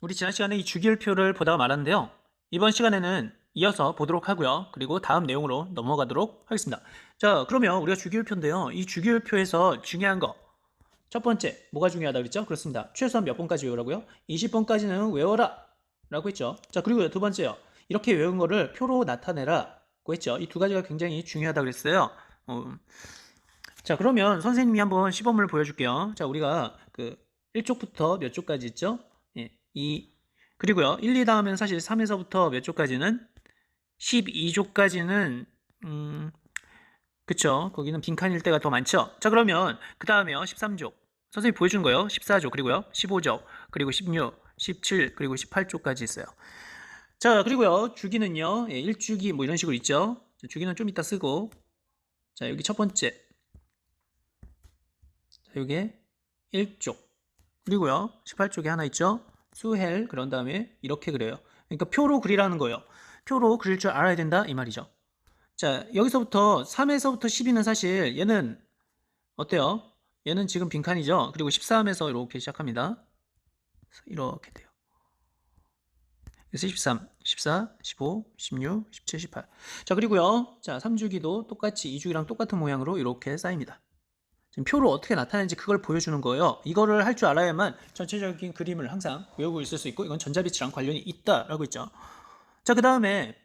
우리 지난 시간에 이 주기율표를 보다가 말았는데요. 이번 시간에는 이어서 보도록 하고요. 그리고 다음 내용으로 넘어가도록 하겠습니다. 자, 그러면 우리가 주기율표인데요. 이 주기율표에서 중요한 거. 첫 번째, 뭐가 중요하다 그랬죠? 그렇습니다. 최소한 몇 번까지 외우라고요? 20번까지는 외워라! 라고 했죠. 자, 그리고 두 번째요. 이렇게 외운 거를 표로 나타내라고 했죠. 이 두 가지가 굉장히 중요하다 그랬어요. 자, 그러면 선생님이 한번 시범을 보여줄게요. 자, 우리가 그 1쪽부터 몇 쪽까지 있죠? 예, 2. 그리고요, 1, 2 다음엔 사실 3에서부터 몇 쪽까지는 12쪽까지는, 그쵸. 거기는 빈칸일 때가 더 많죠. 자, 그러면 그 다음에요, 13쪽. 선생님이 보여준 거요. 14쪽, 그리고요, 15쪽, 그리고 16, 17, 그리고 18쪽까지 있어요. 자, 그리고요, 주기는요, 예, 1주기 뭐 이런 식으로 있죠. 자, 주기는 좀 이따 쓰고. 자, 여기 첫 번째. 자, 요게 1쪽. 그리고요, 18쪽에 하나 있죠? 수헬, 그런 다음에 이렇게 그려요. 그러니까 표로 그리라는 거예요. 표로 그릴 줄 알아야 된다, 이 말이죠. 자, 여기서부터 3에서부터 12는 사실 얘는 어때요? 얘는 지금 빈칸이죠? 그리고 13에서 이렇게 시작합니다. 이렇게 돼요. 그래서 13, 14, 15, 16, 17, 18. 자, 그리고요. 자, 3주기도 똑같이 2주기랑 똑같은 모양으로 이렇게 쌓입니다. 지금 표로 어떻게 나타나는지 그걸 보여주는 거예요. 이거를 할 줄 알아야만 전체적인 그림을 항상 외우고 있을 수 있고, 이건 전자빛이랑 관련이 있다라고 했죠. 자, 그 다음에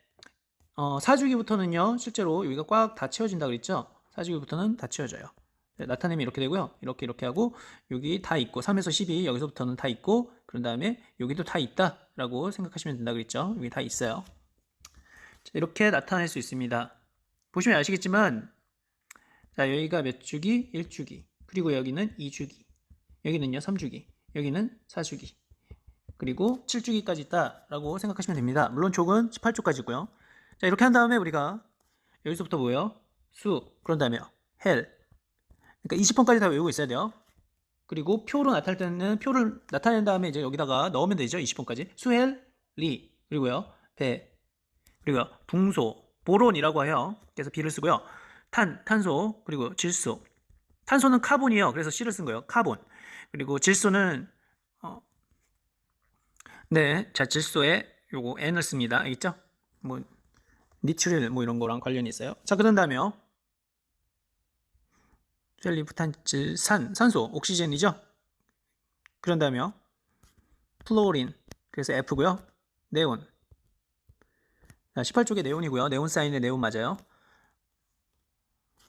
4주기부터는요, 실제로 여기가 꽉 다 채워진다 그랬죠? 4주기부터는 다 채워져요. 나타내면 이렇게 되고요. 이렇게 하고, 여기 다 있고, 3에서 12, 여기서부터는 다 있고, 그런 다음에 여기도 다 있다라고 생각하시면 된다 그랬죠? 여기 다 있어요. 자, 이렇게 나타낼 수 있습니다. 보시면 아시겠지만, 자, 여기가 몇 주기? 1주기. 그리고 여기는 2주기. 여기는요, 3주기. 여기는 4주기. 그리고 7주기까지 있다라고 생각하시면 됩니다. 물론 족은 18조까지 있고요. 자, 이렇게 한 다음에 우리가 여기서부터 뭐예요? 수, 그런 다음에요. 헬. 그러니까 20번까지 다 외우고 있어야 돼요. 그리고 표로 나타낼 때는 표를 나타낸 다음에 이제 여기다가 넣으면 되죠. 20번까지. 수헬, 리, 그리고요. 배, 그리고요. 붕소, 보론이라고 해요. 그래서 B를 쓰고요. 탄소, 그리고 질소. 탄소는 카본이에요. 그래서 C를 쓴 거예요. 카본. 그리고 질소는 네, 자, 질소에 요거 N을 씁니다. 알겠죠? 뭐 니트릴 뭐 이런 거랑 관련이 있어요. 자, 그런 다음에요. 셀리부탄질 산소, 옥시젠이죠? 그런 다음에요. 플로린, 그래서 F고요. 네온. 자, 18쪽에 네온이고요. 네온 사인의 네온 맞아요.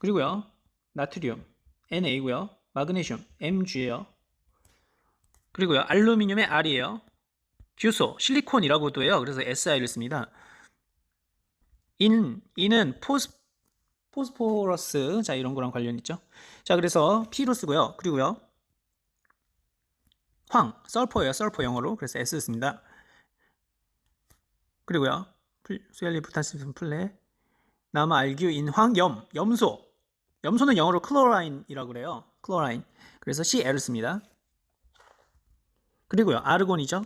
그리고요. 나트륨, Na 고요. 마그네슘, Mg예요. 그리고요. 알루미늄의 R이에요. 규소, 실리콘이라고도 해요. 그래서 SI를 씁니다. 인은 포스포러스, 자, 이런 거랑 관련 있죠. 자, 그래서 P로 쓰고요. 그리고요. 설퍼예요. 설퍼 영어로. 그래서 S 씁니다. 그리고요. 수엘리부탄스슨 플레, 남아 알규 인황 염소. 염소는 영어로 클로라인이라고 그래요. 클로라인. 그래서 Cl을 씁니다. 그리고요. 아르곤이죠.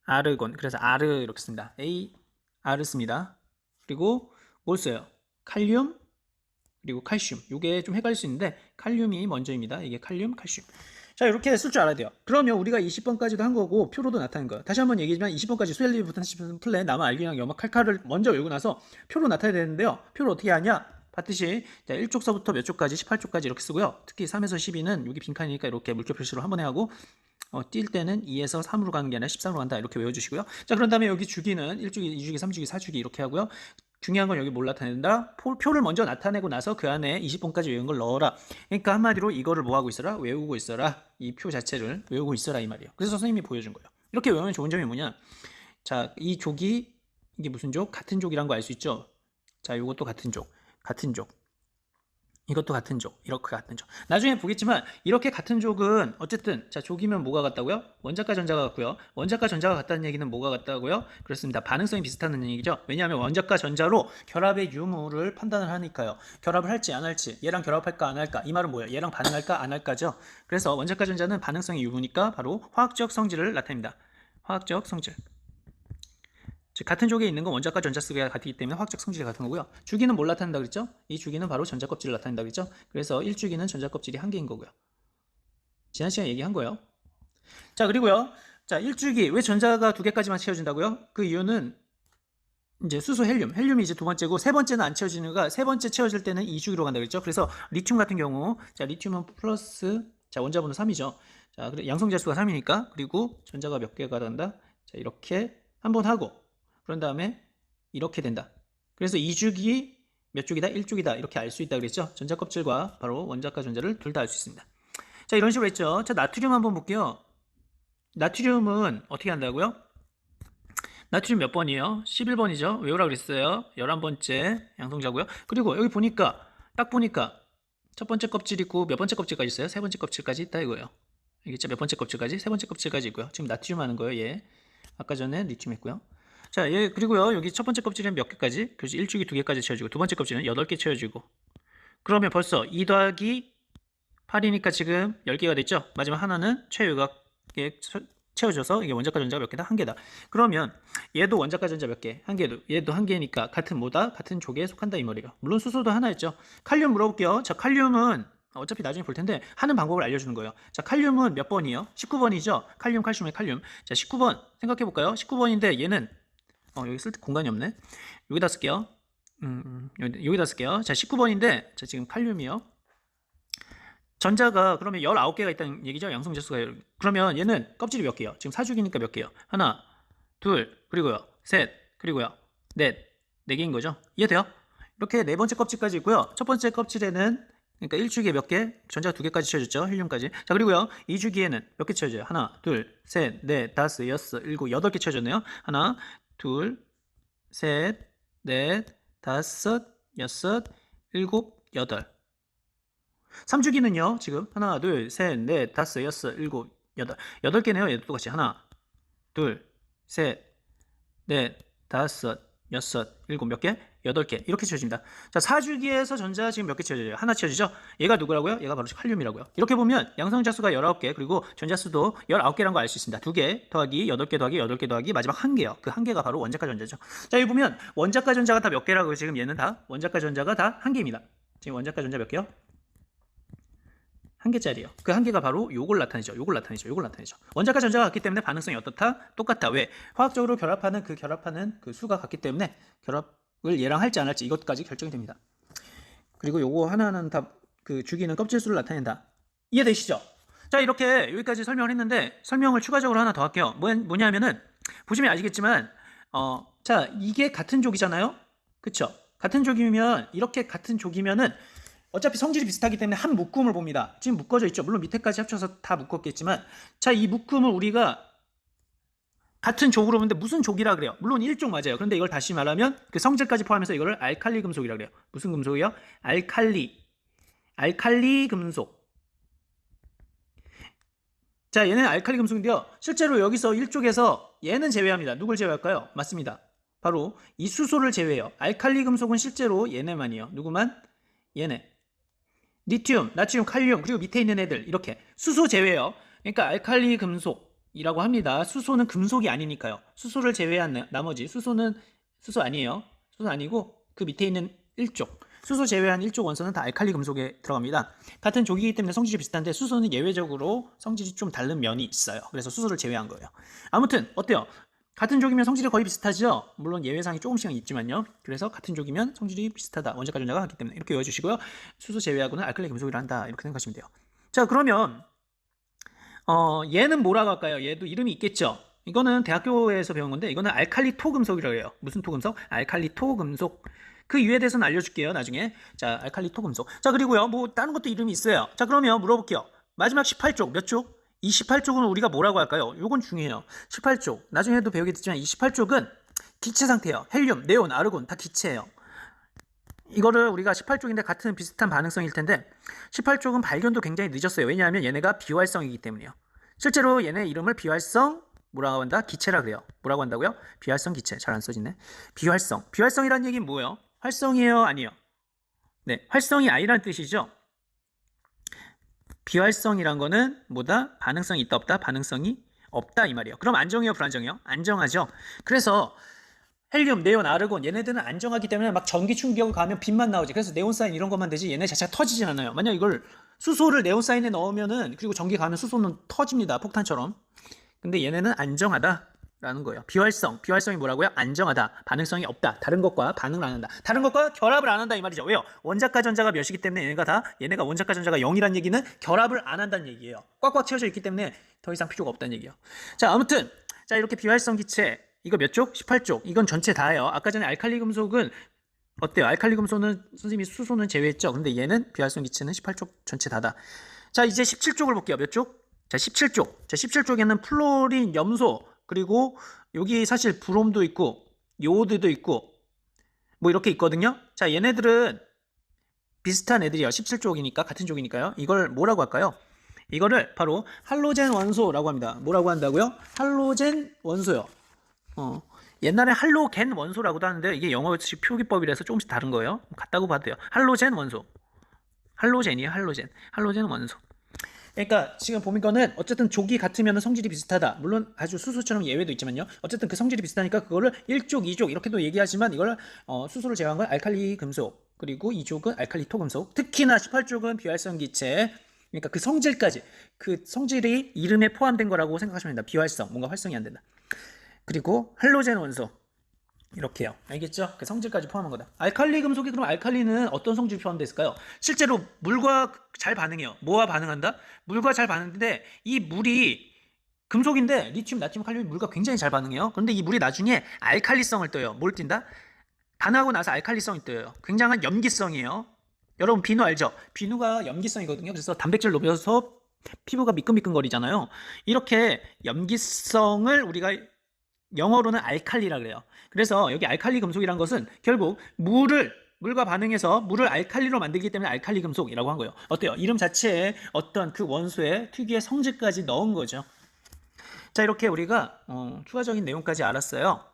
아르곤. 그래서 아르 이렇게 씁니다. AR 씁니다. 그리고 뭘 써요? 칼륨, 그리고 칼슘. 이게 좀 헷갈릴 수 있는데 칼륨이 먼저입니다. 이게 칼륨, 칼슘. 자, 이렇게 쓸 줄 알아야 돼요. 그러면 우리가 20번까지도 한 거고 표로도 나타낸 거예요. 다시 한번 얘기지만 20번까지 수엘리부터 플레, 남아 알기랑 염화 칼칼을 먼저 외우고 나서 표로 나타내야 되는데요. 표를 어떻게 하냐? 봤듯이 자, 1쪽서부터 몇 쪽까지 18쪽까지 이렇게 쓰고요. 특히 3에서 12는 여기 빈칸이니까 이렇게 물결 표시로 한 번에 하고 뛸 때는 2에서 3으로 가는 게 아니라 13으로 간다 이렇게 외워주시고요. 자, 그런 다음에 여기 주기는 1주기, 2주기, 3주기, 4주기 이렇게 하고요. 중요한 건 여기 뭘 나타낸다? 표를 먼저 나타내고 나서 그 안에 20번까지 외운 걸 넣어라. 그러니까 한마디로 이거를 뭐 하고 있어라? 외우고 있어라. 이 표 자체를 외우고 있어라 이 말이에요. 그래서 선생님이 보여준 거예요. 이렇게 외우면 좋은 점이 뭐냐? 자, 이 족이 이게 무슨 족? 같은 족이란 거 알 수 있죠? 자, 이것도 같은 족. 같은 족. 이것도 같은 족, 이렇게 같은 족. 나중에 보겠지만 이렇게 같은 족은 어쨌든 자, 족이면 뭐가 같다고요? 원자과 전자가 같고요. 원자과 전자가 같다는 얘기는 뭐가 같다고요? 그렇습니다. 반응성이 비슷하다는 얘기죠. 왜냐하면 원자과 전자로 결합의 유무를 판단을 하니까요. 결합을 할지 안 할지, 얘랑 결합할까 안 할까, 이 말은 뭐예요? 얘랑 반응할까 안 할까죠. 그래서 원자과 전자는 반응성이 유무니까 바로 화학적 성질을 나타냅니다. 화학적 성질. 즉 같은 족에 있는 건 원자과 전자수가 같기 때문에 화학적 성질이 같은 거고요. 주기는 뭘 나타낸다 그랬죠? 이 주기는 바로 전자껍질을 나타낸다 그랬죠? 그래서 1주기는 전자껍질이 한 개인 거고요. 지난 시간에 얘기한 거예요. 자, 그리고요. 자, 일주기 왜 전자가 두 개까지만 채워진다고요? 그 이유는 이제 수소 헬륨이 이제 두 번째고 세 번째는 안 채워지는 거가 세 번째 채워질 때는 2주기로 간다 그랬죠. 그래서 리튬 같은 경우 자, 리튬은 플러스 자, 원자번호 3이죠. 자, 그래 양성자수가 3이니까 그리고 전자가 몇 개가 간다. 자, 이렇게 한번 하고 그런 다음에 이렇게 된다. 그래서 2주기 몇 주기다? 1주기다. 이렇게 알 수 있다 그랬죠. 전자 껍질과 바로 원자과 전자를 둘 다 알 수 있습니다. 자, 이런 식으로 했죠. 자, 나트륨 한번 볼게요. 나트륨은 어떻게 한다고요? 나트륨 몇 번이에요? 11번이죠. 외우라 그랬어요. 11번째 양성자고요. 그리고 여기 보니까 딱 보니까 첫 번째 껍질 있고 몇 번째 껍질까지 있어요? 세 번째 껍질까지 있다 이거예요. 알겠죠? 몇 번째 껍질까지? 세 번째 껍질까지 있고요. 지금 나트륨 하는 거예요. 얘. 아까 전에 리튬 했고요. 자, 얘 그리고요. 여기 첫 번째 껍질은 몇 개까지? 그렇지. 1주기 2개까지 채워지고 두 번째 껍질은 8개 채워지고 그러면 벌써 2 더하기 8이니까 지금 10개가 됐죠? 마지막 하나는 최유각에 채워져서 이게 원자과 전자가 몇 개다? 한 개다. 그러면 얘도 원자과 전자 몇 개? 한 개도. 얘도 한 개니까 같은 뭐다? 같은 족에 속한다 이 말이에요. 물론 수소도 하나였죠. 칼륨 물어볼게요. 자, 칼륨은 어차피 나중에 볼 텐데 하는 방법을 알려주는 거예요. 자, 칼륨은 몇 번이에요? 19번이죠. 칼륨, 칼슘의 칼륨. 자, 19번 생각해 볼까요? 19번인데 얘는 여기 쓸 공간이 없네. 여기다 쓸게요. 여기다 쓸게요. 자, 19번인데 자, 지금 칼륨이요. 전자가 그러면 19개가 있다는 얘기죠. 양성자수가. 그러면 얘는 껍질이 몇 개요? 지금 사주기니까 몇 개요? 하나, 둘, 그리고요. 셋, 그리고요. 넷. 4개인 거죠. 이해돼요? 이렇게 네 번째 껍질까지 있고요. 첫 번째 껍질에는 그러니까 1주기에 몇 개? 전자가 2개까지 채워졌죠. 헬륨까지. 자, 그리고요. 2주기에는 몇 개 채워져요? 하나, 둘, 셋, 넷, 다섯, 여섯, 일곱, 8개 채워졌네요. 하나, 둘, 셋, 넷, 다섯, 여섯, 일곱, 여덟. 3주기는요, 지금 하나, 둘, 셋, 넷, 다섯, 여섯, 일곱, 여덟. 8개네요. 얘도 똑같이 하나, 둘, 셋, 넷, 다섯, 여섯, 일곱 몇 개? 8개. 이렇게 채워집니다. 자, 4주기에서 전자 지금 몇 개 채워져요? 하나 채워지죠? 얘가 누구라고요? 얘가 바로 칼륨이라고요. 이렇게 보면 양성자수가 19개, 그리고 전자수도 19개라는 거 알 수 있습니다. 2개 더하기 8개 더하기 8개 더하기 마지막 1개요. 그 1개가 바로 원자과 전자죠. 자, 여기 보면 원자과 전자가 다 몇 개라고요? 지금 얘는 다 원자과 전자가 다 1개입니다. 지금 원자과 전자 몇 개요? 1개짜리요. 그 1개가 바로 요걸 나타내죠. 요걸 나타내죠. 원자과 전자가 같기 때문에 반응성이 어떻다? 똑같다. 왜? 화학적으로 결합하는 그 수가 같기 때문에 결합을 얘랑 할지 안 할지 이것까지 결정이 됩니다. 그리고 요거 하나하나는 다 그 주기는 껍질수를 나타낸다. 이해되시죠? 자, 이렇게 여기까지 설명을 했는데 설명을 추가적으로 하나 더 할게요. 뭐냐면은 보시면 아시겠지만 자, 이게 같은 족이잖아요. 그쵸? 같은 족이면 이렇게 같은 족이면은 어차피 성질이 비슷하기 때문에 한 묶음을 봅니다. 지금 묶어져 있죠. 물론 밑에까지 합쳐서 다 묶었겠지만 자, 이 묶음을 우리가 같은 족으로 보는데 무슨 족이라 그래요? 물론 1족 맞아요. 그런데 이걸 다시 말하면 그 성질까지 포함해서 이거를 알칼리 금속이라 그래요. 무슨 금속이요? 알칼리 금속. 자, 얘는 알칼리 금속인데요. 실제로 여기서 1족에서 얘는 제외합니다. 누굴 제외할까요? 맞습니다. 바로 이 수소를 제외해요. 알칼리 금속은 실제로 얘네만이에요. 누구만? 얘네. 리튬, 나트륨, 칼륨, 그리고 밑에 있는 애들 이렇게 수소 제외요. 그러니까 알칼리 금속이라고 합니다. 수소는 금속이 아니니까요. 수소를 제외한 나머지 수소 아니에요. 수소 아니고 그 밑에 있는 1족. 수소 제외한 1족 원소는 다 알칼리 금속에 들어갑니다. 같은 족이기 때문에 성질이 비슷한데 수소는 예외적으로 성질이 좀 다른 면이 있어요. 그래서 수소를 제외한 거예요. 아무튼 어때요? 같은 족이면 성질이 거의 비슷하죠. 물론 예외상이 조금씩은 있지만요. 그래서 같은 족이면 성질이 비슷하다. 원자과 전자가 같기 때문에 이렇게 외워주시고요. 수소 제외하고는 알칼리 금속이라 한다. 이렇게 생각하시면 돼요. 자, 그러면 얘는 뭐라고 할까요? 얘도 이름이 있겠죠. 이거는 대학교에서 배운 건데 이거는 알칼리 토금속이라고 해요. 무슨 토금속? 알칼리 토금속. 그 이유에 대해서는 알려줄게요. 나중에. 자, 알칼리 토금속. 자, 그리고요. 뭐 다른 것도 이름이 있어요. 자, 그러면 물어볼게요. 마지막 18쪽 몇 쪽? 이 18쪽은 우리가 뭐라고 할까요? 요건 중요해요. 18쪽. 나중에도 배우겠지만 이 18쪽은 기체 상태예요. 헬륨, 네온, 아르곤 다 기체예요. 이거를 우리가 18쪽인데 같은 비슷한 반응성일 텐데 18쪽은 발견도 굉장히 늦었어요. 왜냐하면 얘네가 비활성이기 때문이에요. 실제로 얘네 이름을 비활성 뭐라고 한다? 기체라 그래요. 뭐라고 한다고요? 비활성 기체. 잘 안 써지네. 비활성. 비활성이라는 얘기는 뭐예요? 활성이에요? 아니에요? 네, 활성이 아니라는 뜻이죠. 비활성이란 거는 뭐다? 반응성이 있다 없다? 반응성이 없다 이 말이에요. 그럼 안정이에요? 불안정이에요? 안정하죠. 그래서 헬륨, 네온, 아르곤 얘네들은 안정하기 때문에 막 전기 충격을 가하면 빛만 나오지. 그래서 네온사인 이런 것만 되지 얘네 자체가 터지진 않아요. 만약 이걸 수소를 네온사인에 넣으면은 그리고 전기 가면 수소는 터집니다. 폭탄처럼. 근데 얘네는 안정하다라는 거예요. 비활성이 뭐라고요? 안정하다. 반응성이 없다. 다른 것과 반응을 안 한다. 다른 것과 결합을 안 한다 이 말이죠. 왜요? 원자과 전자가 몇이기 때문에 얘네가 원자과 전자가 0이란 얘기는 결합을 안 한다는 얘기예요. 꽉꽉 채워져 있기 때문에 더 이상 필요가 없다는 얘기예요. 자, 아무튼 자 이렇게 비활성 기체 이거 몇 쪽? 18쪽. 이건 전체 다예요. 아까 전에 알칼리 금속은 어때요? 알칼리 금속은 선생님이 수소는 제외했죠. 근데 얘는 비활성 기체는 18쪽 전체 다다. 자, 이제 17쪽을 볼게요. 몇 쪽? 자, 17쪽. 자, 17쪽에는 플로린, 염소, 그리고 여기 사실 브롬도 있고 요오드도 있고 뭐 이렇게 있거든요. 자, 얘네들은 비슷한 애들이에요. 17쪽이니까 같은 쪽이니까요. 이걸 뭐라고 할까요? 이거를 바로 할로젠 원소라고 합니다. 뭐라고 한다고요? 할로젠 원소요. 옛날에 할로겐 원소라고도 하는데 이게 영어식 표기법이라서 조금씩 다른 거예요. 같다고 봐도 돼요. 할로젠 원소. 할로젠이에요. 할로젠 원소. 그러니까 지금 보니까는 어쨌든 족이 같으면 성질이 비슷하다. 물론 아주 수소처럼 예외도 있지만요. 어쨌든 그 성질이 비슷하니까 그거를 1족, 2족 이렇게도 얘기하지만 이걸 수소를 제외한 건 알칼리 금속 그리고 2족은 알칼리 토금속. 특히나 18족은 비활성 기체. 그러니까 그 성질까지 그 성질이 이름에 포함된 거라고 생각하시면 된다. 비활성 뭔가 활성이 안 된다. 그리고 할로젠 원소 이렇게요. 알겠죠? 그 성질까지 포함한 거다. 알칼리 금속이 그럼 알칼리는 어떤 성질이 포함되어 있을까요? 실제로 물과 잘 반응해요. 뭐와 반응한다? 물과 잘 반응하는데 이 물이 금속인데 리튬, 나트륨, 칼륨이 물과 굉장히 잘 반응해요. 그런데 이 물이 나중에 알칼리성을 떠요. 뭘 띈다? 반응하고 나서 알칼리성이 떠요. 굉장한 염기성이에요. 여러분 비누 알죠? 비누가 염기성이거든요. 그래서 단백질 녹여서 피부가 미끈미끈거리잖아요. 이렇게 염기성을 우리가 영어로는 알칼리라 그래요. 그래서 여기 알칼리 금속이란 것은 결국 물과 반응해서 물을 알칼리로 만들기 때문에 알칼리 금속이라고 한 거예요. 어때요? 이름 자체에 어떤 그 원소의 특유의 성질까지 넣은 거죠. 자, 이렇게 우리가 추가적인 내용까지 알았어요.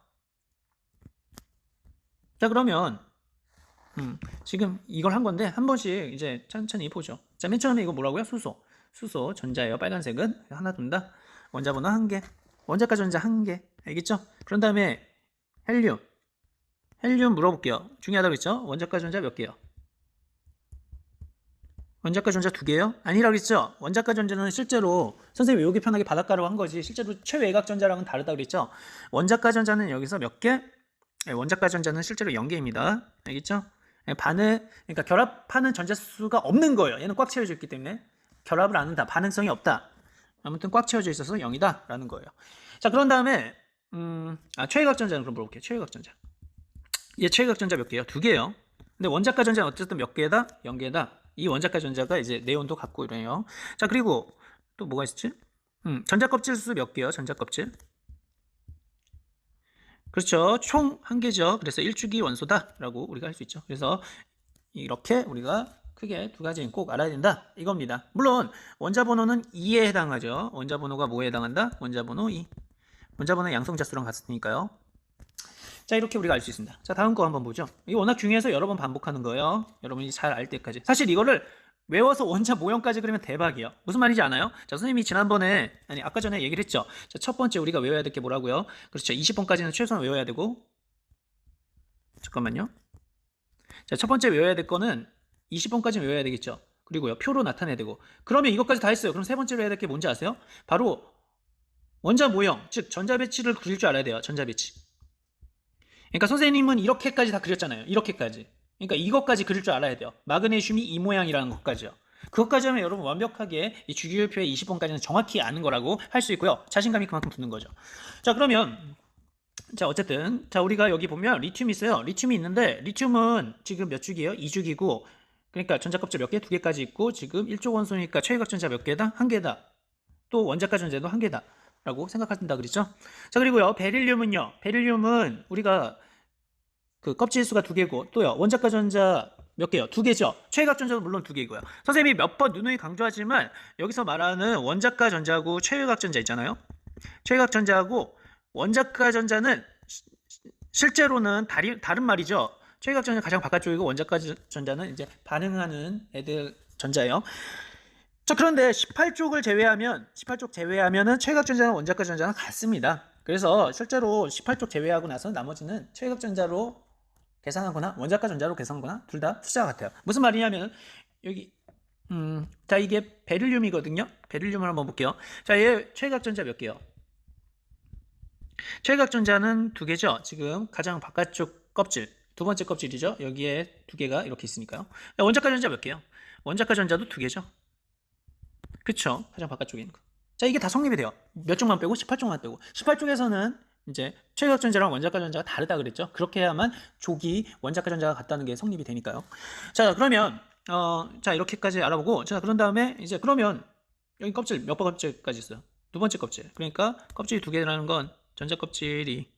자, 그러면 지금 이걸 한 건데 한 번씩 이제 천천히 보죠. 자, 맨 처음에 이거 뭐라고요? 수소 전자예요. 빨간색은 하나 둔다. 원자번호 1개. 원자과 전자 1개. 알겠죠? 그런 다음에 헬륨 물어볼게요. 중요하다고 했죠? 원자과 전자 몇 개요? 원자과 전자 2개요? 아니라고 했죠? 원자과 전자는 실제로 선생님이 외우기 편하게 바닷가로 한 거지 실제로 최외곽 전자랑은 다르다고 그랬죠? 원자과 전자는 여기서 몇 개? 원자과 전자는 실제로 0개입니다. 알겠죠? 그러니까 결합하는 전자수가 없는 거예요. 얘는 꽉 채워져 있기 때문에 결합을 안 한다. 반응성이 없다. 아무튼 꽉 채워져 있어서 0이다 라는 거예요. 자, 그런 다음에 최외곽 전자는 그럼 물어볼게요. 최외곽 전자. 얘 최외곽 전자 몇 개예요? 2개예요. 근데 원자과 전자는 어쨌든 몇 개다? 0개다. 이 원자과 전자가 이제 네온도 갖고 이래요. 자, 그리고 또 뭐가 있었지? 전자 껍질 수 몇 개요? 전자 껍질. 그렇죠. 총 1개죠. 그래서 1주기 원소다라고 우리가 할 수 있죠. 그래서 이렇게 우리가 크게 2가지는 꼭 알아야 된다. 이겁니다. 물론 원자 번호는 2에 해당하죠. 원자 번호가 뭐에 해당한다? 원자 번호 2. 원자 번호 양성자수랑 같으니까요. 자, 이렇게 우리가 알 수 있습니다. 자, 다음 거 한번 보죠. 이거 워낙 중요해서 여러 번 반복하는 거예요. 여러분이 잘 알 때까지. 사실 이거를 외워서 원자 모형까지 그리면 대박이에요. 무슨 말인지 아나요? 자, 선생님이 지난번에 아까 전에 얘기를 했죠. 자, 첫 번째 우리가 외워야 될 게 뭐라고요? 그렇죠. 20번까지는 최소한 외워야 되고 잠깐만요. 자, 첫 번째 외워야 될 거는 20번까지 외워야 되겠죠. 그리고요, 표로 나타내야 되고. 그러면 이것까지 다 했어요. 그럼 세 번째로 해야 될 게 뭔지 아세요? 바로 원자 모형, 즉 전자 배치를 그릴 줄 알아야 돼요. 전자 배치. 그러니까 선생님은 이렇게까지 다 그렸잖아요. 이렇게까지. 그러니까 이것까지 그릴 줄 알아야 돼요. 마그네슘이 이 모양이라는 것까지요. 그것까지 하면 여러분 완벽하게 이 주기율표의 20번까지는 정확히 아는 거라고 할 수 있고요. 자신감이 그만큼 붙는 거죠. 자, 그러면 자, 어쨌든 자, 우리가 여기 보면 리튬이 있어요. 리튬이 있는데 리튬은 지금 몇 주기예요? 2주기고 그러니까 전자 껍질 몇 개? 2개까지 있고 지금 1족 원소니까 최외곽 전자 몇 개다? 1개다. 또 원자과 전자도 1개다. 라고 생각하신다 그랬죠? 자, 그리고요, 베릴륨은요. 베릴륨은 우리가 그 껍질 수가 2개고 또요, 원자과 전자 몇 개요? 2개죠. 최외곽 전자도 물론 2개이고요. 선생님이 몇 번 누누이 강조하지만 여기서 말하는 원자과 전자하고 최외곽 전자 있잖아요. 최외곽 전자하고 원자과 전자는 실제로는 다른 말이죠. 최외곽 전자 가장 바깥쪽이고 원자과 전자는 이제 반응하는 애들 전자예요. 자, 그런데 18쪽 제외하면은 최외곽 전자는 원자과 전자는 같습니다. 그래서 실제로 18쪽 제외하고 나서 나머지는 최외곽전자로 계산하거나 원자가 전자로 계산하거나 둘 다 숫자 같아요. 무슨 말이냐면 여기 자 이게 베릴륨이거든요. 베릴륨을 한번 볼게요. 자, 얘 최외곽전자 몇 개요? 최외곽전자는 두 개죠. 지금 가장 바깥쪽 껍질, 두 번째 껍질이죠. 여기에 두 개가 이렇게 있으니까요. 원자가 전자 몇 개요? 원자가 전자도 두 개죠. 그쵸? 가장 바깥쪽에 있는 거. 자, 이게 다 성립이 돼요. 몇 쪽만 빼고? 18쪽만 빼고. 18쪽에서는 이제 최외곽전자랑 원자가전자가 다르다 그랬죠. 그렇게 해야만 족이 원자가전자가 같다는 게 성립이 되니까요. 자, 그러면 자, 이렇게까지 알아보고, 자, 그런 다음에 이제 그러면 여기 껍질 몇 번 껍질까지 있어요? 두 번째 껍질. 그러니까 껍질이 두 개라는 건 전자 껍질이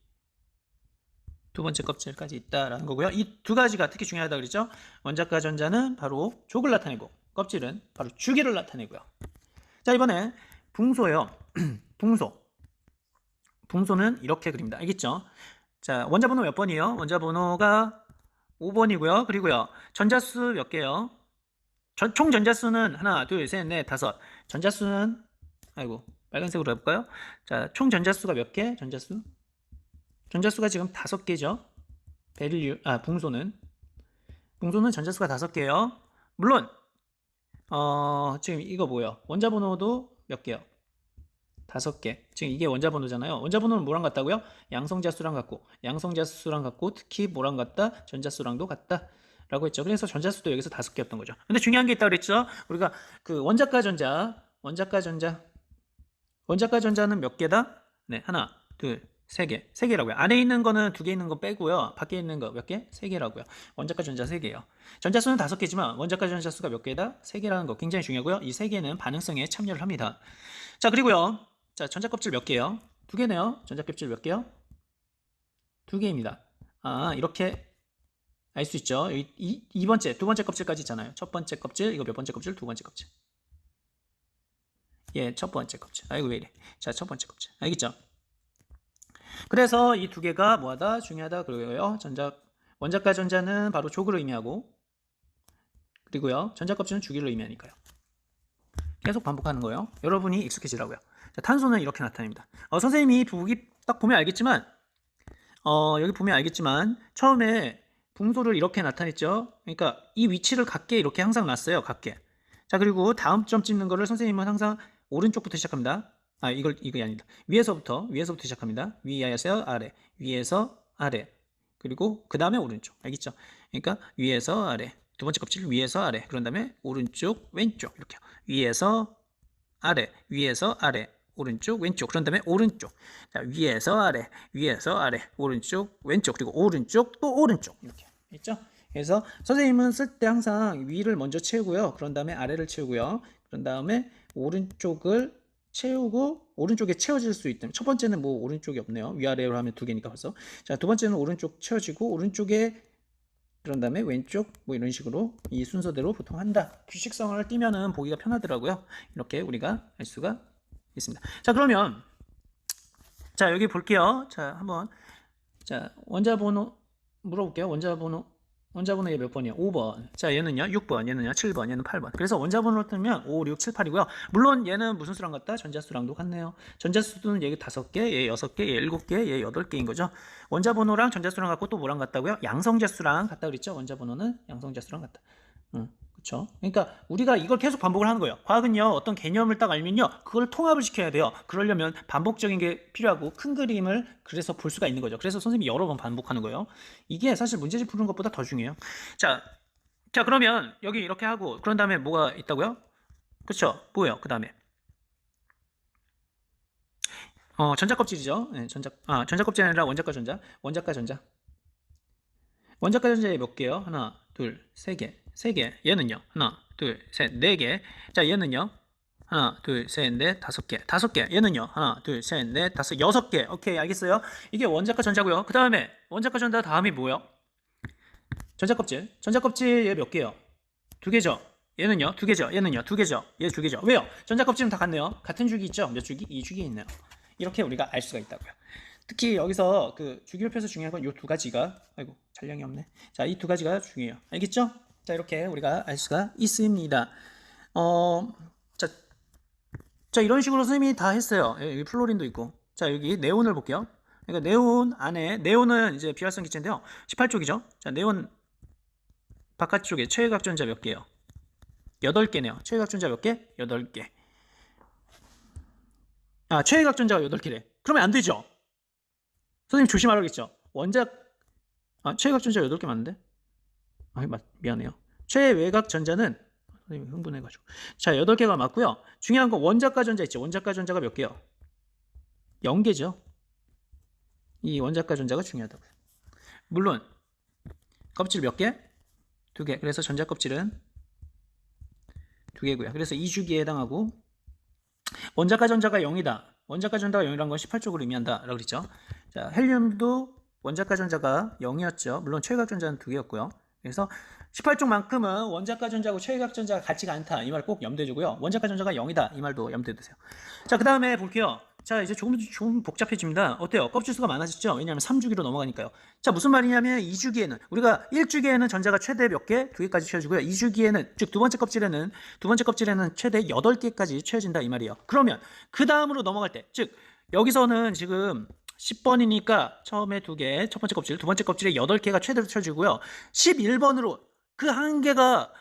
두 번째 껍질까지 있다라는 거고요. 이 두 가지가 특히 중요하다 그랬죠. 원자가 전자는 바로 족을 나타내고 껍질은 바로 주기를 나타내고요. 자, 이번에 붕소요. 붕소. 붕소는 이렇게 그립니다. 알겠죠? 자, 원자 번호 몇 번이에요? 원자 번호가 5번이고요. 그리고요. 전자수 몇 개요? 총 전자수는 하나, 둘, 셋, 넷, 다섯. 전자수는 아이고, 빨간색으로 해볼까요? 자, 총 전자수가 몇 개? 전자수가 지금 5개죠. 붕소는 전자수가 5개예요. 물론 지금 이거 뭐예요? 원자 번호도 몇 개요? 5개. 지금 이게 원자 번호잖아요. 원자 번호는 뭐랑 같다고요? 양성자수랑 같고, 양성자수랑 같고, 특히 뭐랑 같다? 전자수랑도 같다. 라고 했죠. 그래서 전자수도 여기서 5개였던 거죠. 근데 중요한 게 있다고 그랬죠? 우리가 그 원자가 전자는 몇 개다? 네, 하나, 둘, 세 개. 세 개라고요. 안에 있는 거는 2개 있는 거 빼고요. 밖에 있는 거 몇 개? 3개라고요. 원자가 전자 3개예요. 전자수는 5개지만 원자가 전자수가 몇 개다? 3개라는 거 굉장히 중요하고요. 이 3개는 반응성에 참여를 합니다. 자, 그리고요. 자, 전자껍질 몇 개요? 2개네요. 전자껍질 몇 개요? 2개입니다. 아, 이렇게 알 수 있죠. 두 번째 껍질까지 있잖아요. 첫 번째 껍질, 이거 몇 번째 껍질? 두 번째 껍질. 예, 첫 번째 껍질. 아이고, 왜 이래. 자, 첫 번째 껍질. 알겠죠? 그래서 이 두 개가 뭐하다? 중요하다 그러고요. 원자가 전자는 바로 족을 의미하고, 그리고요. 전자 껍질은 주기를 의미하니까요. 계속 반복하는 거예요. 여러분이 익숙해지라고요. 자, 탄소는 이렇게 나타냅니다. 선생님이 부기 딱 보면 알겠지만, 여기 보면 알겠지만, 처음에 붕소를 이렇게 나타냈죠. 그러니까 이 위치를 같게 이렇게 항상 놨어요. 같게. 자, 그리고 다음 점 찍는 거를 선생님은 항상 오른쪽부터 시작합니다. 이게 아니다. 위에서부터 시작합니다. 위에서 아래, 위에서 아래, 그리고 그 다음에 오른쪽. 알겠죠? 그러니까 위에서 아래, 두 번째 껍질 위에서 아래, 그런 다음에 오른쪽, 왼쪽 이렇게 위에서 아래, 오른쪽, 왼쪽, 그런 다음에 오른쪽. 자, 위에서 아래, 오른쪽, 왼쪽, 그리고 오른쪽, 또 오른쪽 이렇게 있죠? 그래서 선생님은 쓸 때 항상 위를 먼저 채우고요. 그런 다음에 아래를 채우고요. 그런 다음에 오른쪽을 채우고 오른쪽에 채워질 수 있다면 첫 번째는 뭐 오른쪽이 없네요. 위아래로 하면 2개니까 벌써. 자, 두 번째는 오른쪽 채워지고 오른쪽에 그런 다음에 왼쪽 뭐 이런 식으로 이 순서대로 보통 한다. 규칙성을 띠면은 보기가 편하더라고요. 이렇게 우리가 알 수가 있습니다. 자, 그러면 자, 여기 볼게요. 자, 한번 자, 원자 번호 물어볼게요. 원자 번호 얘 몇 번이에요? 5번. 자, 얘는요? 6번. 얘는요? 7번. 얘는 8번. 그래서 원자 번호를 뜨면 5, 6, 7, 8이고요. 물론 얘는 무슨 수랑 같다? 전자수랑도 같네요. 전자수는 얘 5개, 얘 6개, 얘 7개, 얘 8개인 거죠. 원자 번호랑 전자수랑 같고 또 뭐랑 같다고요? 양성자수랑 같다 그랬죠? 원자 번호는 양성자수랑 같다. 그렇죠? 그러니까 우리가 이걸 계속 반복을 하는 거예요. 과학은요, 어떤 개념을 딱 알면요, 그걸 통합을 시켜야 돼요. 그러려면 반복적인 게 필요하고 큰 그림을 그래서 볼 수가 있는 거죠. 그래서 선생님이 여러 번 반복하는 거예요. 이게 사실 문제집 푸는 것보다 더 중요해요. 자, 그러면 여기 이렇게 하고 그런 다음에 뭐가 있다고요? 그렇죠? 뭐예요? 그 다음에 전자 껍질이죠. 네, 전자 껍질이 아니라 원자가 전자. 원자가 전자에 몇 개요? 하나, 둘, 세 개. 얘는요? 하나, 둘, 셋, 네 개. 자, 얘는요? 하나, 둘, 셋, 넷, 5개. 얘는요? 하나, 둘, 셋, 넷, 6개. 오케이, 알겠어요? 이게 원자가 전자고요. 그 다음에 원자가 전자 다음이 뭐요? 전자 껍질 얘 몇 개요? 2개죠. 얘는요? 2개죠. 얘는요? 2개죠. 얘 2개죠. 왜요? 전자 껍질은 다 같네요. 같은 주기 있죠? 몇 주기? 2주기 있네요. 이렇게 우리가 알 수가 있다고요. 특히 여기서 그 주기를 펴서 중요한 건 이 두 가지가, 아이고 잔량이 없네. 자, 이 두 가지가 중요해요. 알겠죠? 자, 이렇게 우리가 알 수가 있습니다. 자, 이런 식으로 선생님이 다 했어요. 여기 플로린도 있고, 자, 여기 네온을 볼게요. 그러니까 네온 안에, 네온은 이제 비활성 기체인데요. 18쪽이죠. 자, 네온 바깥쪽에 최외곽 전자 몇 개요? 8개네요. 최외곽 전자 몇 개? 8개. 아, 최외곽 전자가 8개래. 그러면 안 되죠? 선생님 조심하라겠죠? 최외곽 전자 8개 맞는데? 미안해요. 최외곽 전자는, 선생님 흥분해가지고. 자, 8개가 맞고요. 중요한 건 원자가 전자 있죠? 원자가 전자가 몇 개요? 0개죠? 이 원자가 전자가 중요하다고요. 물론, 껍질 몇 개? 2개. 그래서 전자 껍질은 2개고요. 그래서 2주기에 해당하고, 원자가 전자가 0이다. 원자가 전자가 0이라는 건 18쪽을 의미한다. 라고 그랬죠. 자, 헬륨도 원자가 전자가 0이었죠. 물론 최외곽 전자는 2개였고요. 그래서 18쪽만큼은 원자가 전자하고 최외곽 전자가 같지가 않다. 이 말 꼭 염두에 두고요. 원자가 전자가 0이다. 이 말도 염두에 두세요. 자, 그 다음에 볼게요. 자, 이제 조금 복잡해집니다. 어때요? 껍질 수가 많아졌죠? 왜냐하면 3주기로 넘어가니까요. 자, 무슨 말이냐면 2주기에는, 우리가 1주기에는 전자가 최대 몇 개? 2개까지 채워지고요. 2주기에는, 즉 두 번째 껍질에는 최대 8개까지 채워진다. 이 말이에요. 그러면 그 다음으로 넘어갈 때, 즉 여기서는 지금 10번이니까 처음에 2개, 첫 번째 껍질, 두 번째 껍질에 8개가 최대로 채워지고요. 11번으로 그 한 개가,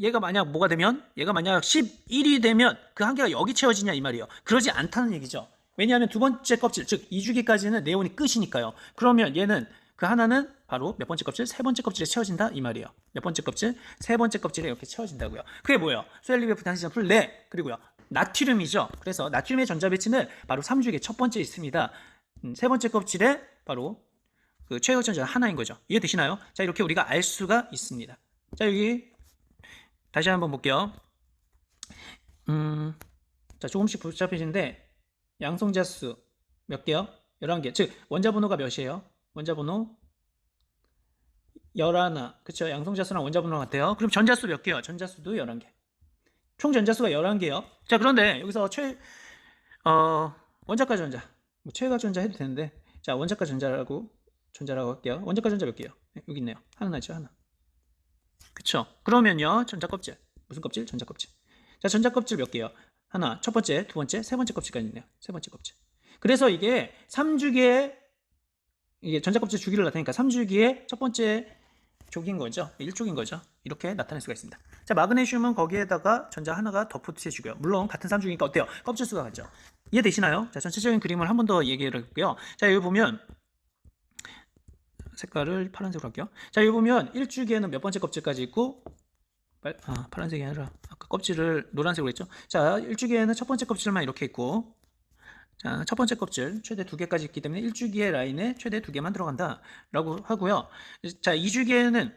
얘가 만약 11이 되면 그 한 개가 여기 채워지냐 이 말이에요. 그러지 않다는 얘기죠. 왜냐하면 두 번째 껍질, 즉 2주기까지는 네온이 끝이니까요. 그러면 얘는 그 하나는 바로 몇 번째 껍질? 세 번째 껍질에 채워진다 이 말이에요. 몇 번째 껍질? 세 번째 껍질에 이렇게 채워진다고요. 그게 뭐예요? 수엘리베프 단시점풀 네, 그리고요 나트륨이죠. 그래서 나트륨의 전자 배치는 바로 3주기 첫 번째 있습니다. 세 번째 껍질에 바로 그 최외곽 전자 하나인 거죠. 이해되시나요? 자, 이렇게 우리가 알 수가 있습니다. 자, 여기 다시 한번 볼게요. 자, 조금씩 복잡해지는데 양성자수 몇 개요? 11개. 즉 원자 번호가 몇이에요? 원자 번호 11. 그쵸? 양성자수랑 원자 번호 같아요. 그럼 전자수 몇 개요? 전자수도 11개. 총 전자수가 11개요. 자, 그런데 여기서 원자가 전자, 최외곽 전자 해도 되는데, 자, 원자가 전자라고 할게요. 원자가 전자 몇 개요? 네, 여기 있네요. 하나 나죠, 하나. 그쵸? 그러면요, 전자 껍질. 무슨 껍질? 전자 껍질. 자, 전자 껍질 몇 개요? 하나, 첫 번째, 두 번째, 세 번째 껍질까지 있네요. 세 번째 껍질. 그래서 이게 3주기에, 이게 전자 껍질 주기를 나타내니까 3주기에 첫 번째 족인 거죠. 1족인 거죠. 이렇게 나타낼 수가 있습니다. 자, 마그네슘은 거기에다가 전자 하나가 덧붙여주고요. 물론 같은 3주기니까 어때요? 껍질 수가 같죠. 이해되시나요? 자, 전체적인 그림을 한 번 더 얘기를 할게요. 자, 여기 보면 색깔을 파란색으로 할게요. 자, 여기 보면 1주기에는 몇 번째 껍질까지 있고, 파란색이 아니라 아까 껍질을 노란색으로 했죠. 자, 1주기에는 첫 번째 껍질만 이렇게 있고, 자, 첫 번째 껍질 최대 2개까지 있기 때문에 1주기의 라인에 최대 2개만 들어간다 라고 하고요. 자, 2주기에는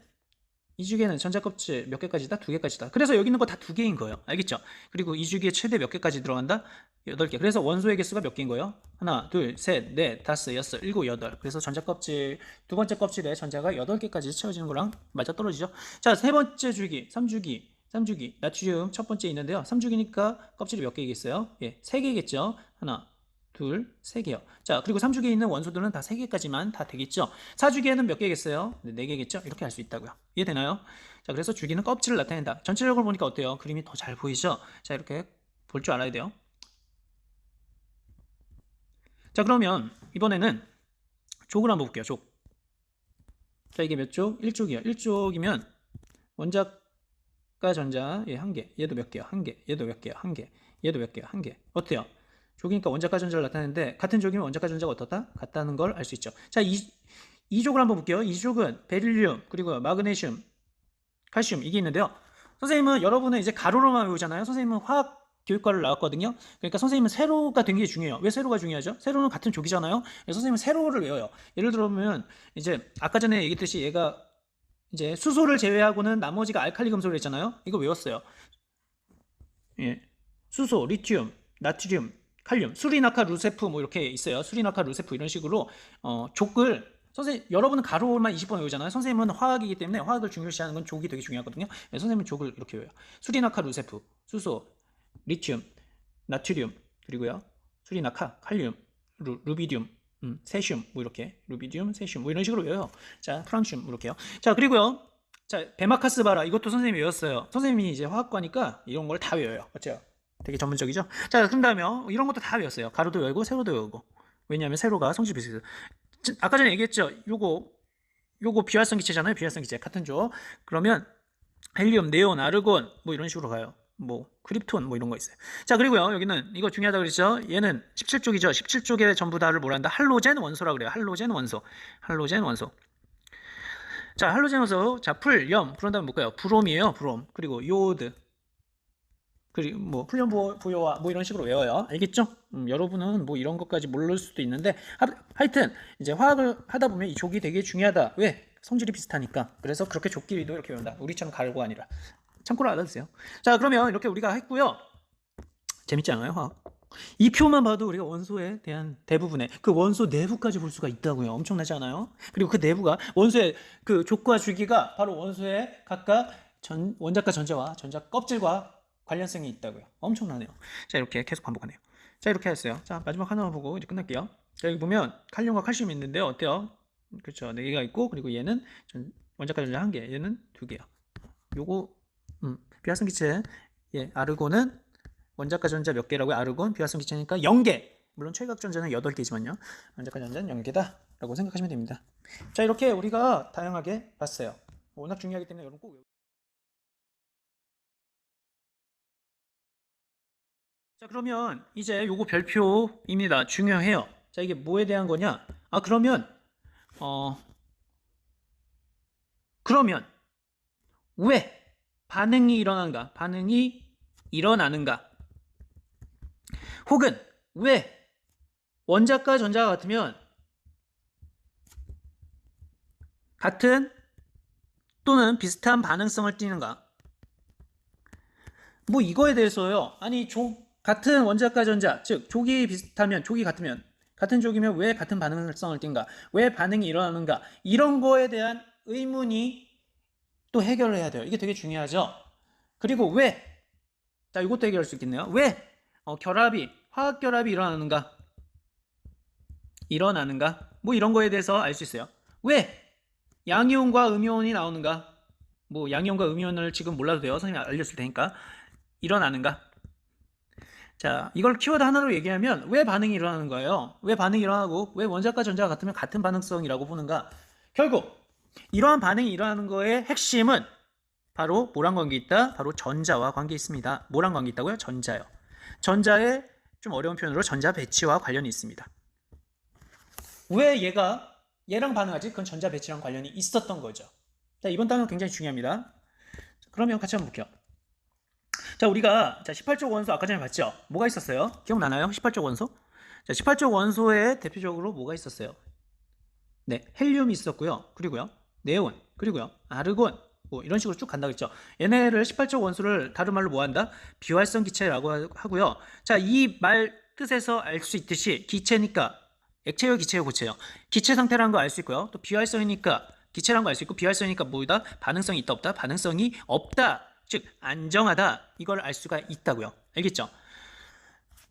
전자 껍질 몇 개까지다? 2개까지다. 그래서 여기 있는 거 다 2개인 거예요. 알겠죠? 그리고 2주기에 최대 몇 개까지 들어간다? 8개. 그래서 원소의 개수가 몇 개인 거예요? 하나, 둘, 셋, 넷, 다섯, 여섯, 일곱, 여덟. 그래서 전자 껍질, 두 번째 껍질에 전자가 8개까지 채워지는 거랑 맞아 떨어지죠. 자, 세 번째 주기, 3주기, 나트륨 첫 번째 있는데요. 3주기니까 껍질이 몇 개겠어요? 예, 3개겠죠. 하나, 둘, 3개요. 자, 그리고 3주기에 있는 원소들은 다 3개까지만 다 되겠죠. 4주기에는 몇 개겠어요? 4개겠죠? 이렇게 할 수 있다고요. 이해되나요? 자, 그래서 주기는 껍질을 나타낸다. 전체적으로 보니까 어때요? 그림이 더 잘 보이죠? 자, 이렇게 볼 줄 알아야 돼요. 자, 그러면 이번에는 족을 한번 볼게요. 족. 자, 이게 몇 족? 1족이요. 1족이면 원자가 전자, 예, 1개. 얘도 몇 개요? 1개. 얘도 몇 개요? 1개. 얘도 몇 개요? 1개. 어때요? 족이니까 원자가 전자를 나타내는데 같은 족이면 원자가 전자가 어떻다? 같다는 걸 알 수 있죠. 자, 이족을 한번 볼게요. 이족은 베릴륨, 그리고 마그네슘, 칼슘 이게 있는데요. 선생님은 여러분은 이제 가로로만 외우잖아요. 선생님은 화학 교육과를 나왔거든요. 그러니까 선생님은 세로가 되게 중요해요. 왜 세로가 중요하죠? 세로는 같은 족이잖아요. 그래서 선생님은 세로를 외워요. 예를 들면 이제 아까 전에 얘기했듯이 얘가 이제 수소를 제외하고는 나머지가 알칼리 금속을 했잖아요. 이거 외웠어요. 예. 수소, 리튬, 나트륨, 칼륨, 수리나카 루세프 뭐 이렇게 있어요. 수리나카 루세프 이런 식으로 족을 선생님 여러분은 가로만 20번 외우잖아요. 선생님은 화학이기 때문에 화학을 중요시하는 건 족이 되게 중요하거든요. 네, 선생님은 족을 이렇게 외워요. 수리나카 루세프, 수소, 리튬, 나트륨, 그리고요 수리나카, 칼륨, 루비듐, 세슘 뭐 이렇게 루비듐, 세슘 뭐 이런 식으로 외워요. 자, 프랑슘 이렇게요. 자, 그리고요. 자, 베마카스 바라 이것도 선생님이 외웠어요. 선생님이 이제 화학과니까 이런 걸 다 외워요. 맞죠? 되게 전문적이죠? 자, 그런 다음에 이런 것도 다 외웠어요. 가로도 외우고 세로도 외우고. 왜냐하면 세로가 성질 비슷해서. 아까 전에 얘기했죠. 요거 비활성 기체잖아요. 비활성 기체 같은 조. 그러면 헬륨, 네온, 아르곤 뭐 이런 식으로 가요. 뭐 크립톤 뭐 이런 거 있어요. 자, 그리고요. 여기는 이거 중요하다 그랬죠. 얘는 17쪽이죠. 17쪽에 전부 다를 뭐란다? 할로젠 원소라 그래요. 할로젠 원소. 할로젠 원소. 자, 할로젠 원소. 자, 풀, 염. 그런 다음에 뭘까요? 브롬이에요. 브롬. 그리고 요오드. 그리고 뭐 훈련 부여와 뭐 이런 식으로 외워요. 알겠죠? 여러분은 뭐 이런 것까지 모를 수도 있는데 하여튼 이제 화학을 하다 보면 이 족이 되게 중요하다. 왜? 성질이 비슷하니까. 그래서 그렇게 족끼리도 이렇게 외운다. 우리처럼 가르고 아니라. 참고로 알아두세요. 자, 그러면 이렇게 우리가 했고요. 재밌지 않아요, 화학? 이 표만 봐도 우리가 원소에 대한 대부분의 그 원소 내부까지 볼 수가 있다고요. 엄청나지 않아요? 그리고 그 내부가 원소의 그 족과 주기가 바로 원소의 각각 원자과 전자와 전자 껍질과 관련성이 있다고요. 엄청나네요. 자, 이렇게 계속 반복하네요. 자, 이렇게 했어요. 자, 마지막 하나만 보고 이제 끝낼게요. 자, 여기 보면 칼륨과 칼슘이 있는데요. 어때요? 그렇죠. 4개가 있고, 그리고 얘는 원자과 전자 1개, 얘는 2개요. 요거 비활성 기체, 예, 아르곤은 원자과 전자 몇 개라고요? 아르곤 비활성 기체니까 0개. 물론 최각 전자는 8개지만요. 원자과 전자는 0개다 라고 생각하시면 됩니다. 자, 이렇게 우리가 다양하게 봤어요. 워낙 중요하기 때문에 여러분 꼭. 자, 그러면 이제 요거 별표입니다. 중요해요. 자, 이게 뭐에 대한 거냐? 아, 그러면 왜 반응이 일어나는가? 반응이 일어나는가? 혹은 왜 원자과 전자가 같으면 같은 또는 비슷한 반응성을 띠는가? 뭐 이거에 대해서요. 아니, 같은 원자과 전자, 즉 족이 비슷하면, 족이 같으면, 같은 족이면 왜 같은 반응성을 띈가? 왜 반응이 일어나는가? 이런 거에 대한 의문이 또 해결을 해야 돼요. 이게 되게 중요하죠. 그리고 왜? 자, 이것도 해결할 수 있겠네요. 왜 화학 결합이 일어나는가? 뭐 이런 거에 대해서 알 수 있어요. 왜 양이온과 음이온이 나오는가? 뭐 양이온과 음이온을 지금 몰라도 돼요. 선생님이 알려줄 테니까. 일어나는가? 자, 이걸 키워드 하나로 얘기하면 왜 반응이 일어나는 거예요? 왜 반응이 일어나고 왜 원자과 전자가 같으면 같은 반응성이라고 보는가? 결국 이러한 반응이 일어나는 거의 핵심은 바로 뭐랑 관계 있다? 바로 전자와 관계 있습니다. 뭐랑 관계 있다고요? 전자요. 전자의 좀 어려운 표현으로 전자 배치와 관련이 있습니다. 왜 얘랑 반응하지? 그건 전자 배치랑 관련이 있었던 거죠. 자, 이번 단어 굉장히 중요합니다. 그러면 같이 한번 볼게요. 자, 우리가 18쪽 원소 아까 전에 봤죠? 뭐가 있었어요? 기억나나요? 18쪽 원소? 자, 18쪽 원소에 대표적으로 뭐가 있었어요? 네, 헬륨이 있었고요. 그리고요, 네온, 그리고요, 아르곤, 뭐 이런 식으로 쭉 간다고 했죠. 얘네를 18쪽 원소를 다른 말로 뭐 한다? 비활성 기체라고 하고요. 자, 이 말 뜻에서 알 수 있듯이 기체니까 액체요, 기체요, 고체요. 기체 상태라는 거 알 수 있고요. 또 비활성이니까 기체라는 거 알 수 있고 비활성이니까 뭐다? 반응성이 있다 없다? 반응성이 없다. 즉 안정하다. 이걸 알 수가 있다고요. 알겠죠?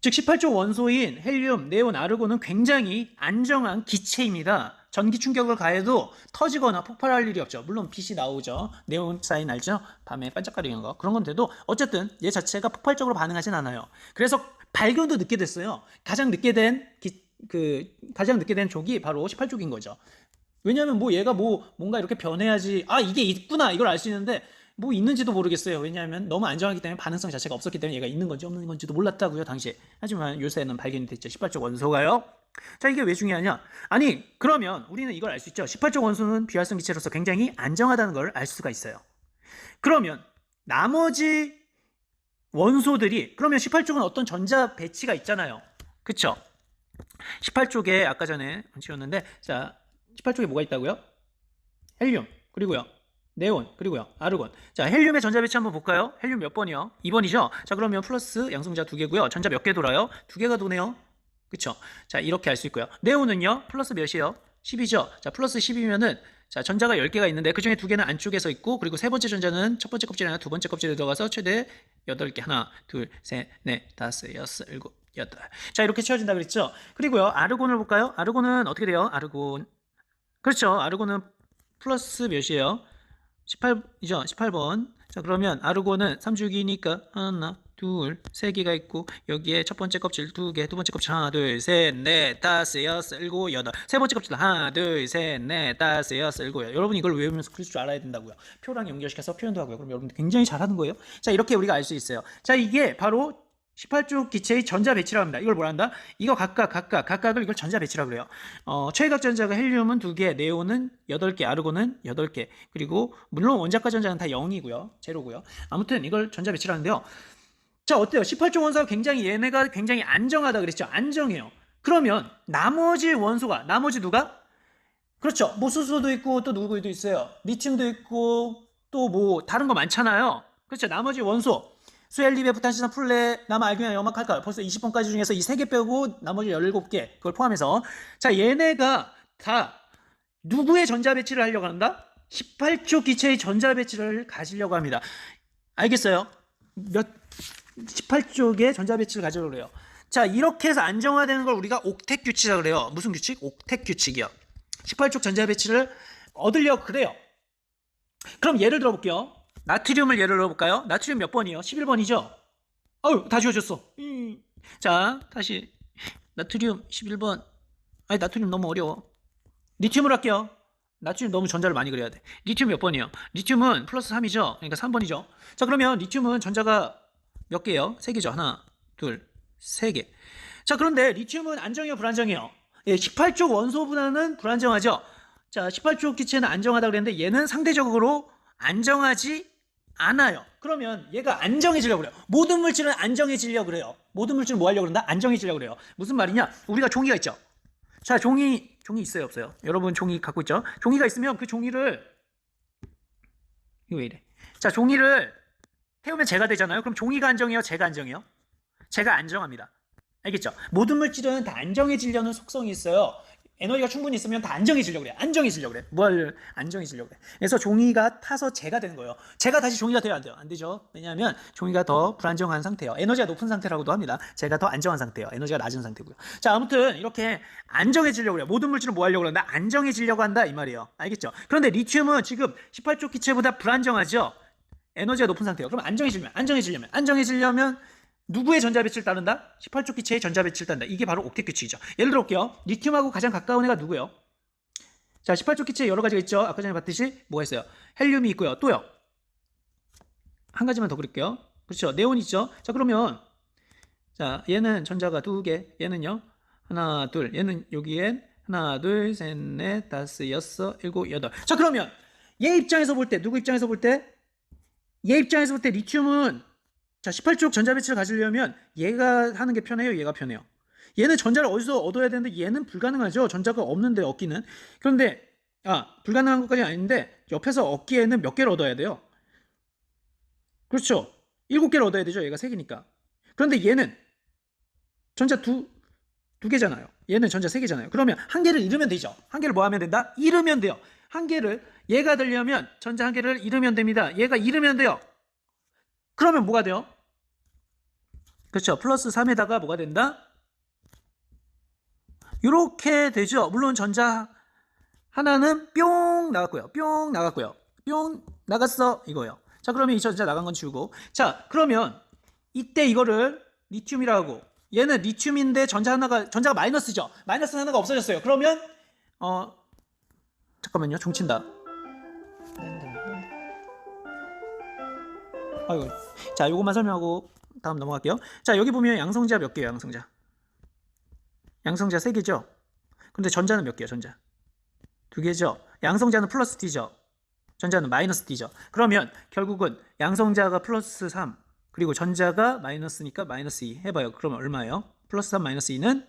즉 18조 원소인 헬륨, 네온, 아르곤은 굉장히 안정한 기체입니다. 전기 충격을 가해도 터지거나 폭발할 일이 없죠. 물론 빛이 나오죠. 네온 사인 알죠? 밤에 반짝거리는 거. 그런 건 돼도 어쨌든 얘 자체가 폭발적으로 반응하진 않아요. 그래서 발견도 늦게 됐어요. 가장 늦게 된 족이 바로 18족인 거죠. 왜냐하면 뭐 얘가 뭔가 이렇게 변해야지, 아 이게 있구나 이걸 알 수 있는데 뭐 있는지도 모르겠어요. 왜냐하면 너무 안정하기 때문에 반응성 자체가 없었기 때문에 얘가 있는 건지 없는 건지도 몰랐다고요 당시에. 하지만 요새는 발견이 됐죠. 18족 원소가요. 자, 이게 왜 중요하냐? 아니, 그러면 우리는 이걸 알 수 있죠. 18족 원소는 비활성 기체로서 굉장히 안정하다는 걸 알 수가 있어요. 그러면 나머지 원소들이, 그러면 18족은 어떤 전자 배치가 있잖아요. 그쵸? 18쪽에 아까 전에 지웠는데, 자, 18쪽에 뭐가 있다고요? 헬륨, 그리고요, 네온, 그리고요, 아르곤. 자, 헬륨의 전자 배치 한번 볼까요? 헬륨 몇 번이요? 2번이죠? 자, 그러면 플러스 양성자 2개고요. 전자 몇 개 돌아요? 2개가 도네요. 그쵸? 자, 이렇게 알 수 있고요. 네온은요, 플러스 몇이에요? 10이죠? 자, 플러스 10이면은, 자, 전자가 10개가 있는데, 그 중에 2개는 안쪽에 서 있고, 그리고 세 번째 전자는 첫 번째 껍질이 아니라 두 번째 껍질에 들어가서 최대 8개. 하나, 둘, 셋, 넷, 다섯, 여섯, 일곱, 여덟. 자, 이렇게 채워진다 그랬죠? 그리고요, 아르곤을 볼까요? 아르곤은 어떻게 돼요? 아르곤. 그렇죠. 아르곤은 플러스 몇이에요? 18이죠. 18번. 자, 그러면 아르곤은 3주기니까 하나, 둘, 세 개가 있고 여기에 첫 번째 껍질 두 개, 두 번째 껍질 하나, 둘, 셋, 넷, 다섯, 여섯, 일곱, 여덟. 세 번째 껍질 하나, 둘, 셋, 넷, 다섯, 여섯, 일곱, 여덟. 여러분 이걸 외우면서 그릴 줄 알아야 된다고요. 표랑 연결시켜서 표현도 하고요. 그럼 여러분들 굉장히 잘하는 거예요. 자, 이렇게 우리가 알 수 있어요. 자, 이게 바로 18쪽 기체의 전자 배치라고 합니다. 이걸 뭐라 한다? 이거 각각을 이걸 전자 배치라고 그래요. 최외각 전자가 헬륨은 2개, 네온은 8개, 아르곤은 8개. 그리고 물론 원자과 전자는 다 0이고요. 제로고요. 아무튼 이걸 전자 배치라고 하는데요. 자, 어때요? 18쪽 원소가 얘네가 굉장히 안정하다 그랬죠? 안정해요. 그러면 나머지 원소가, 나머지 누가? 그렇죠. 뭐 수소도 있고 또 누구도 있어요. 리튬도 있고 또 뭐 다른 거 많잖아요. 그렇죠. 나머지 원소. 수헬리베, 부탄시산, 플레, 남아, 알기나, 염화, 칼칼. 벌써 20번까지 중에서 이 3개 빼고 나머지 17개. 그걸 포함해서. 자, 얘네가 다 누구의 전자 배치를 하려고 한다? 18쪽 기체의 전자 배치를 가지려고 합니다. 알겠어요? 18쪽의 전자 배치를 가지려고 그래요. 자, 이렇게 해서 안정화되는 걸 우리가 옥텟 규칙이라고 그래요. 무슨 규칙? 옥텟 규칙이요. 18쪽 전자 배치를 얻으려고 그래요. 그럼 예를 들어볼게요. 나트륨을 예를 들어볼까요? 나트륨 몇 번이요? 11번이죠? 어우, 다 지워졌어. 자, 다시. 나트륨 11번. 아니, 나트륨 너무 어려워. 리튬을 할게요. 나트륨 너무 전자를 많이 그려야 돼. 리튬 몇 번이요? 리튬은 플러스 3이죠? 그러니까 3번이죠? 자, 그러면 리튬은 전자가 몇 개예요? 3개죠? 하나, 둘, 3개. 자, 그런데 리튬은 안정해요? 불안정해요? 예, 18쪽 원소보다는 불안정하죠? 자, 18쪽 기체는 안정하다고 그랬는데 얘는 상대적으로 안정하지 않아요. 그러면 얘가 안정해지려고 그래요. 모든 물질은 안정해지려고 그래요. 모든 물질은 뭐 하려고 그런다? 안정해지려고 그래요. 무슨 말이냐? 우리가 종이가 있죠. 자, 종이 있어요, 없어요? 여러분 종이 갖고 있죠? 종이가 있으면 그 종이를 이거 왜 이래? 자, 종이를 태우면 재가 되잖아요. 그럼 종이가 안정해요? 재가 안정해요? 재가 안정합니다. 알겠죠? 모든 물질은 다 안정해지려는 속성이 있어요. 에너지가 충분히 있으면 다 안정해지려고 그래. 안정해지려고 그래. 뭘 안정해지려고 그래. 그래서 종이가 타서 재가 되는 거예요. 재가 다시 종이가 돼야 안 돼요? 안 되죠. 왜냐하면 종이가 더 불안정한 상태예요. 에너지가 높은 상태라고도 합니다. 재가 더 안정한 상태예요. 에너지가 낮은 상태고요. 자, 아무튼 이렇게 안정해지려고 그래요. 모든 물질은 뭐 하려고 한다? 안정해지려고 한다 이 말이에요. 알겠죠? 그런데 리튬은 지금 18쪽 기체보다 불안정하죠. 에너지가 높은 상태예요. 그럼 안정해지려면 누구의 전자 배치를 따른다? 18쪽 기체의 전자 배치를 따른다. 이게 바로 옥텟 규칙이죠. 예를 들어 볼게요. 리튬하고 가장 가까운 애가 누구예요? 자, 18쪽 기체에 여러 가지가 있죠. 아까 전에 봤듯이 뭐가 있어요? 헬륨이 있고요. 또요. 한 가지만 더 그릴게요. 그렇죠. 네온 있죠. 자, 그러면 자, 얘는 전자가 2개. 얘는요. 하나, 둘. 얘는 여기엔 하나, 둘, 셋, 넷, 다섯, 여섯, 일곱, 여덟. 자, 그러면 얘 입장에서 볼 때, 누구 입장에서 볼 때? 얘 입장에서 볼 때 리튬은 자, 18쪽 전자 배치를 가지려면 얘가 하는 게 편해요? 얘가 편해요? 얘는 전자를 어디서 얻어야 되는데 얘는 불가능하죠. 전자가 없는데 얻기는. 그런데 불가능한 것까지는 아닌데 옆에서 얻기에는 몇 개를 얻어야 돼요? 그렇죠. 7개를 얻어야 되죠. 얘가 3개니까. 그런데 얘는 전자 두 개잖아요. 얘는 전자 3개잖아요. 그러면 한 개를 잃으면 되죠. 한 개를 뭐 하면 된다? 잃으면 돼요. 한 개를 얘가 되려면 전자 한 개를 잃으면 됩니다. 얘가 잃으면 돼요. 그러면 뭐가 돼요? 그렇죠. 플러스 3에다가 뭐가 된다? 이렇게 되죠. 물론 전자 하나는 뿅 나갔고요. 뿅 나갔고요. 뿅 나갔어. 이거요. 자, 그러면 이 전자 나간 건 지우고. 자, 그러면 이때 이거를 리튬이라고. 얘는 리튬인데 전자가 마이너스죠. 마이너스 하나가 없어졌어요. 그러면 잠깐만요. 종친다. 아이고. 자, 요것만 설명하고 다음 넘어갈게요. 자, 여기 보면 양성자 몇 개예요? 양성자 3개죠? 근데 전자는 몇 개예요? 전자 2개죠? 양성자는 플러스 D죠? 전자는 마이너스 D죠? 그러면 결국은 양성자가 플러스 3 그리고 전자가 마이너스니까 마이너스 2 해봐요. 그러면 얼마예요? 플러스 3 마이너스 2는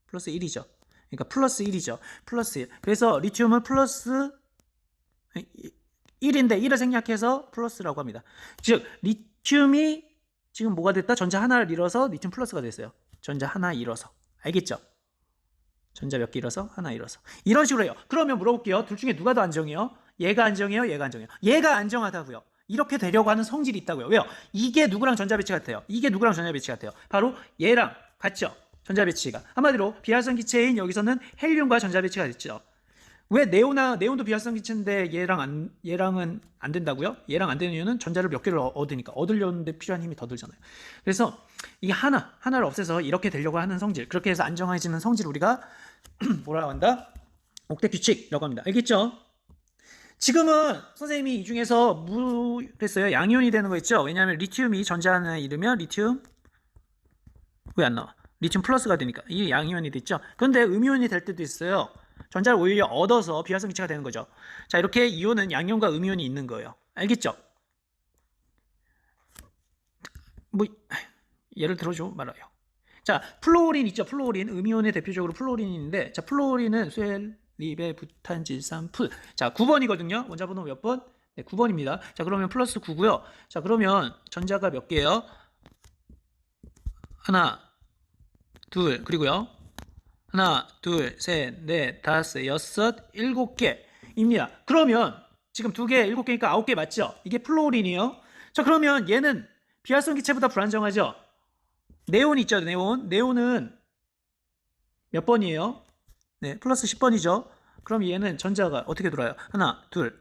플러스 1이죠. 그러니까 플러스 1이죠. 플러스 1. 그래서 리튬은 플러스 1인데 1을 생략해서 플러스라고 합니다. 즉 리튬이 지금 뭐가 됐다? 전자 하나를 잃어서 리튬 플러스가 됐어요. 전자 하나 잃어서. 알겠죠? 전자 몇 개 잃어서? 하나 잃어서. 이런 식으로 해요. 그러면 물어볼게요. 둘 중에 누가 더 안정해요? 얘가 안정해요? 얘가 안정해요? 얘가 안정하다고요. 이렇게 되려고 하는 성질이 있다고요. 왜요? 이게 누구랑 전자 배치 같아요? 이게 누구랑 전자 배치 같아요? 바로 얘랑 같죠? 전자 배치가. 한마디로 비활성 기체인 여기서는 헬륨과 전자 배치가 됐죠. 왜 네온도 비활성 기체인데 얘랑은 안 된다고요? 얘랑 안 되는 이유는 전자를 몇 개를 얻으니까 얻으려는데 필요한 힘이 더 들잖아요. 그래서 이게 하나를 없애서 이렇게 되려고 하는 성질, 그렇게 해서 안정해지는 성질 우리가 뭐라고 한다? 옥텟 규칙이라고 합니다. 알겠죠? 지금은 선생님이 이 중에서 그랬어요. 양이온이 되는 거 있죠? 왜냐하면 리튬이 전자 하나에 이르면 리튬 왜 안 나와? 리튬 플러스가 되니까 이 양이온이 됐죠. 그런데 음이온이 될 때도 있어요. 전자를 오히려 얻어서 비활성 기체가 되는 거죠. 자, 이렇게 이온은 양이온과 음이온이 있는 거예요. 알겠죠? 뭐 예를 들어줘 말아요. 자, 플로린 있죠. 플로린 음이온의 대표적으로 플로린이 있는데, 자, 플로린은 쇠, 리베, 부탄, 질산, 풀. 자, 9번이거든요. 원자번호 몇 번? 네, 9번입니다. 자, 그러면 플러스 9고요. 자, 그러면 전자가 몇 개예요? 하나, 둘, 그리고요. 하나, 둘, 셋, 넷, 다섯, 여섯, 일곱 개입니다. 그러면 지금 2개, 7개니까 9개 맞죠? 이게 플로린이에요. 자, 그러면 얘는 비활성 기체보다 불안정하죠? 네온 있죠, 네온. 네온은 몇 번이에요? 네, 플러스 10번이죠. 그럼 얘는 전자가 어떻게 돌아요? 하나, 둘,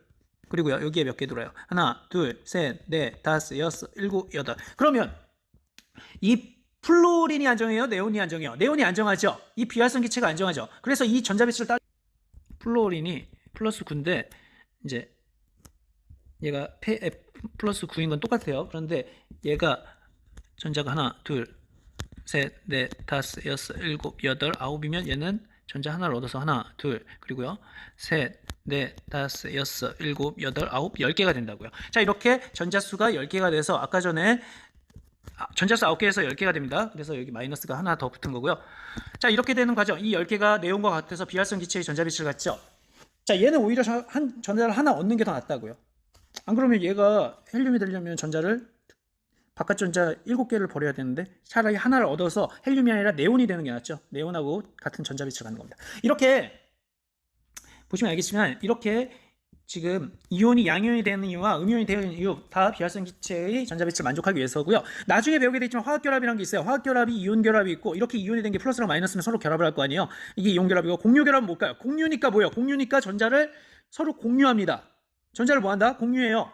그리고요, 여기에 몇 개 돌아요? 하나, 둘, 셋, 넷, 다섯, 여섯, 일곱, 여덟. 그러면 이 플로린이 안정해요? 네온이 안정해요? 네온이 안정하죠? 이 비활성 기체가 안정하죠? 그래서 이 전자 배치를 플로린이 플러스 9인데 이제 얘가 플러스 9인 건 똑같아요. 그런데 얘가 전자가 하나, 둘, 셋, 넷, 다섯, 여섯, 일곱, 여덟, 아홉이면 얘는 전자 하나를 얻어서 하나, 둘, 그리고요, 셋, 넷, 다섯, 여섯, 일곱, 여덟, 아홉, 10개가 된다고요. 자, 이렇게 전자수가 10개가 돼서 아까 전에 전자수 9개에서 10개가 됩니다. 그래서 여기 마이너스가 하나 더 붙은 거고요. 자, 이렇게 되는 과정. 이 10개가 네온과 같아서 비활성 기체의 전자 배치를 갖죠. 자, 얘는 오히려 전자를 하나 얻는 게 더 낫다고요. 안 그러면 얘가 헬륨이 되려면 전자를 바깥 전자 7개를 버려야 되는데 차라리 하나를 얻어서 헬륨이 아니라 네온이 되는 게 낫죠. 네온하고 같은 전자 배치를 갖는 겁니다. 이렇게 보시면 알겠지만 이렇게 지금 이온이 양이온이 되는 이유와 음이온이 되는 이유 다 비활성 기체의 전자 배치를 만족하기 위해서고요. 나중에 배우게 되지만 화학 결합이라는 게 있어요. 화학 결합이 이온 결합이 있고 이렇게 이온이 된 게 플러스랑 마이너스는 서로 결합을 할 거 아니에요. 이게 이온 결합이고 공유 결합은 뭘까요? 공유니까 뭐예요? 공유니까 전자를 서로 공유합니다. 전자를 뭐 한다? 공유해요.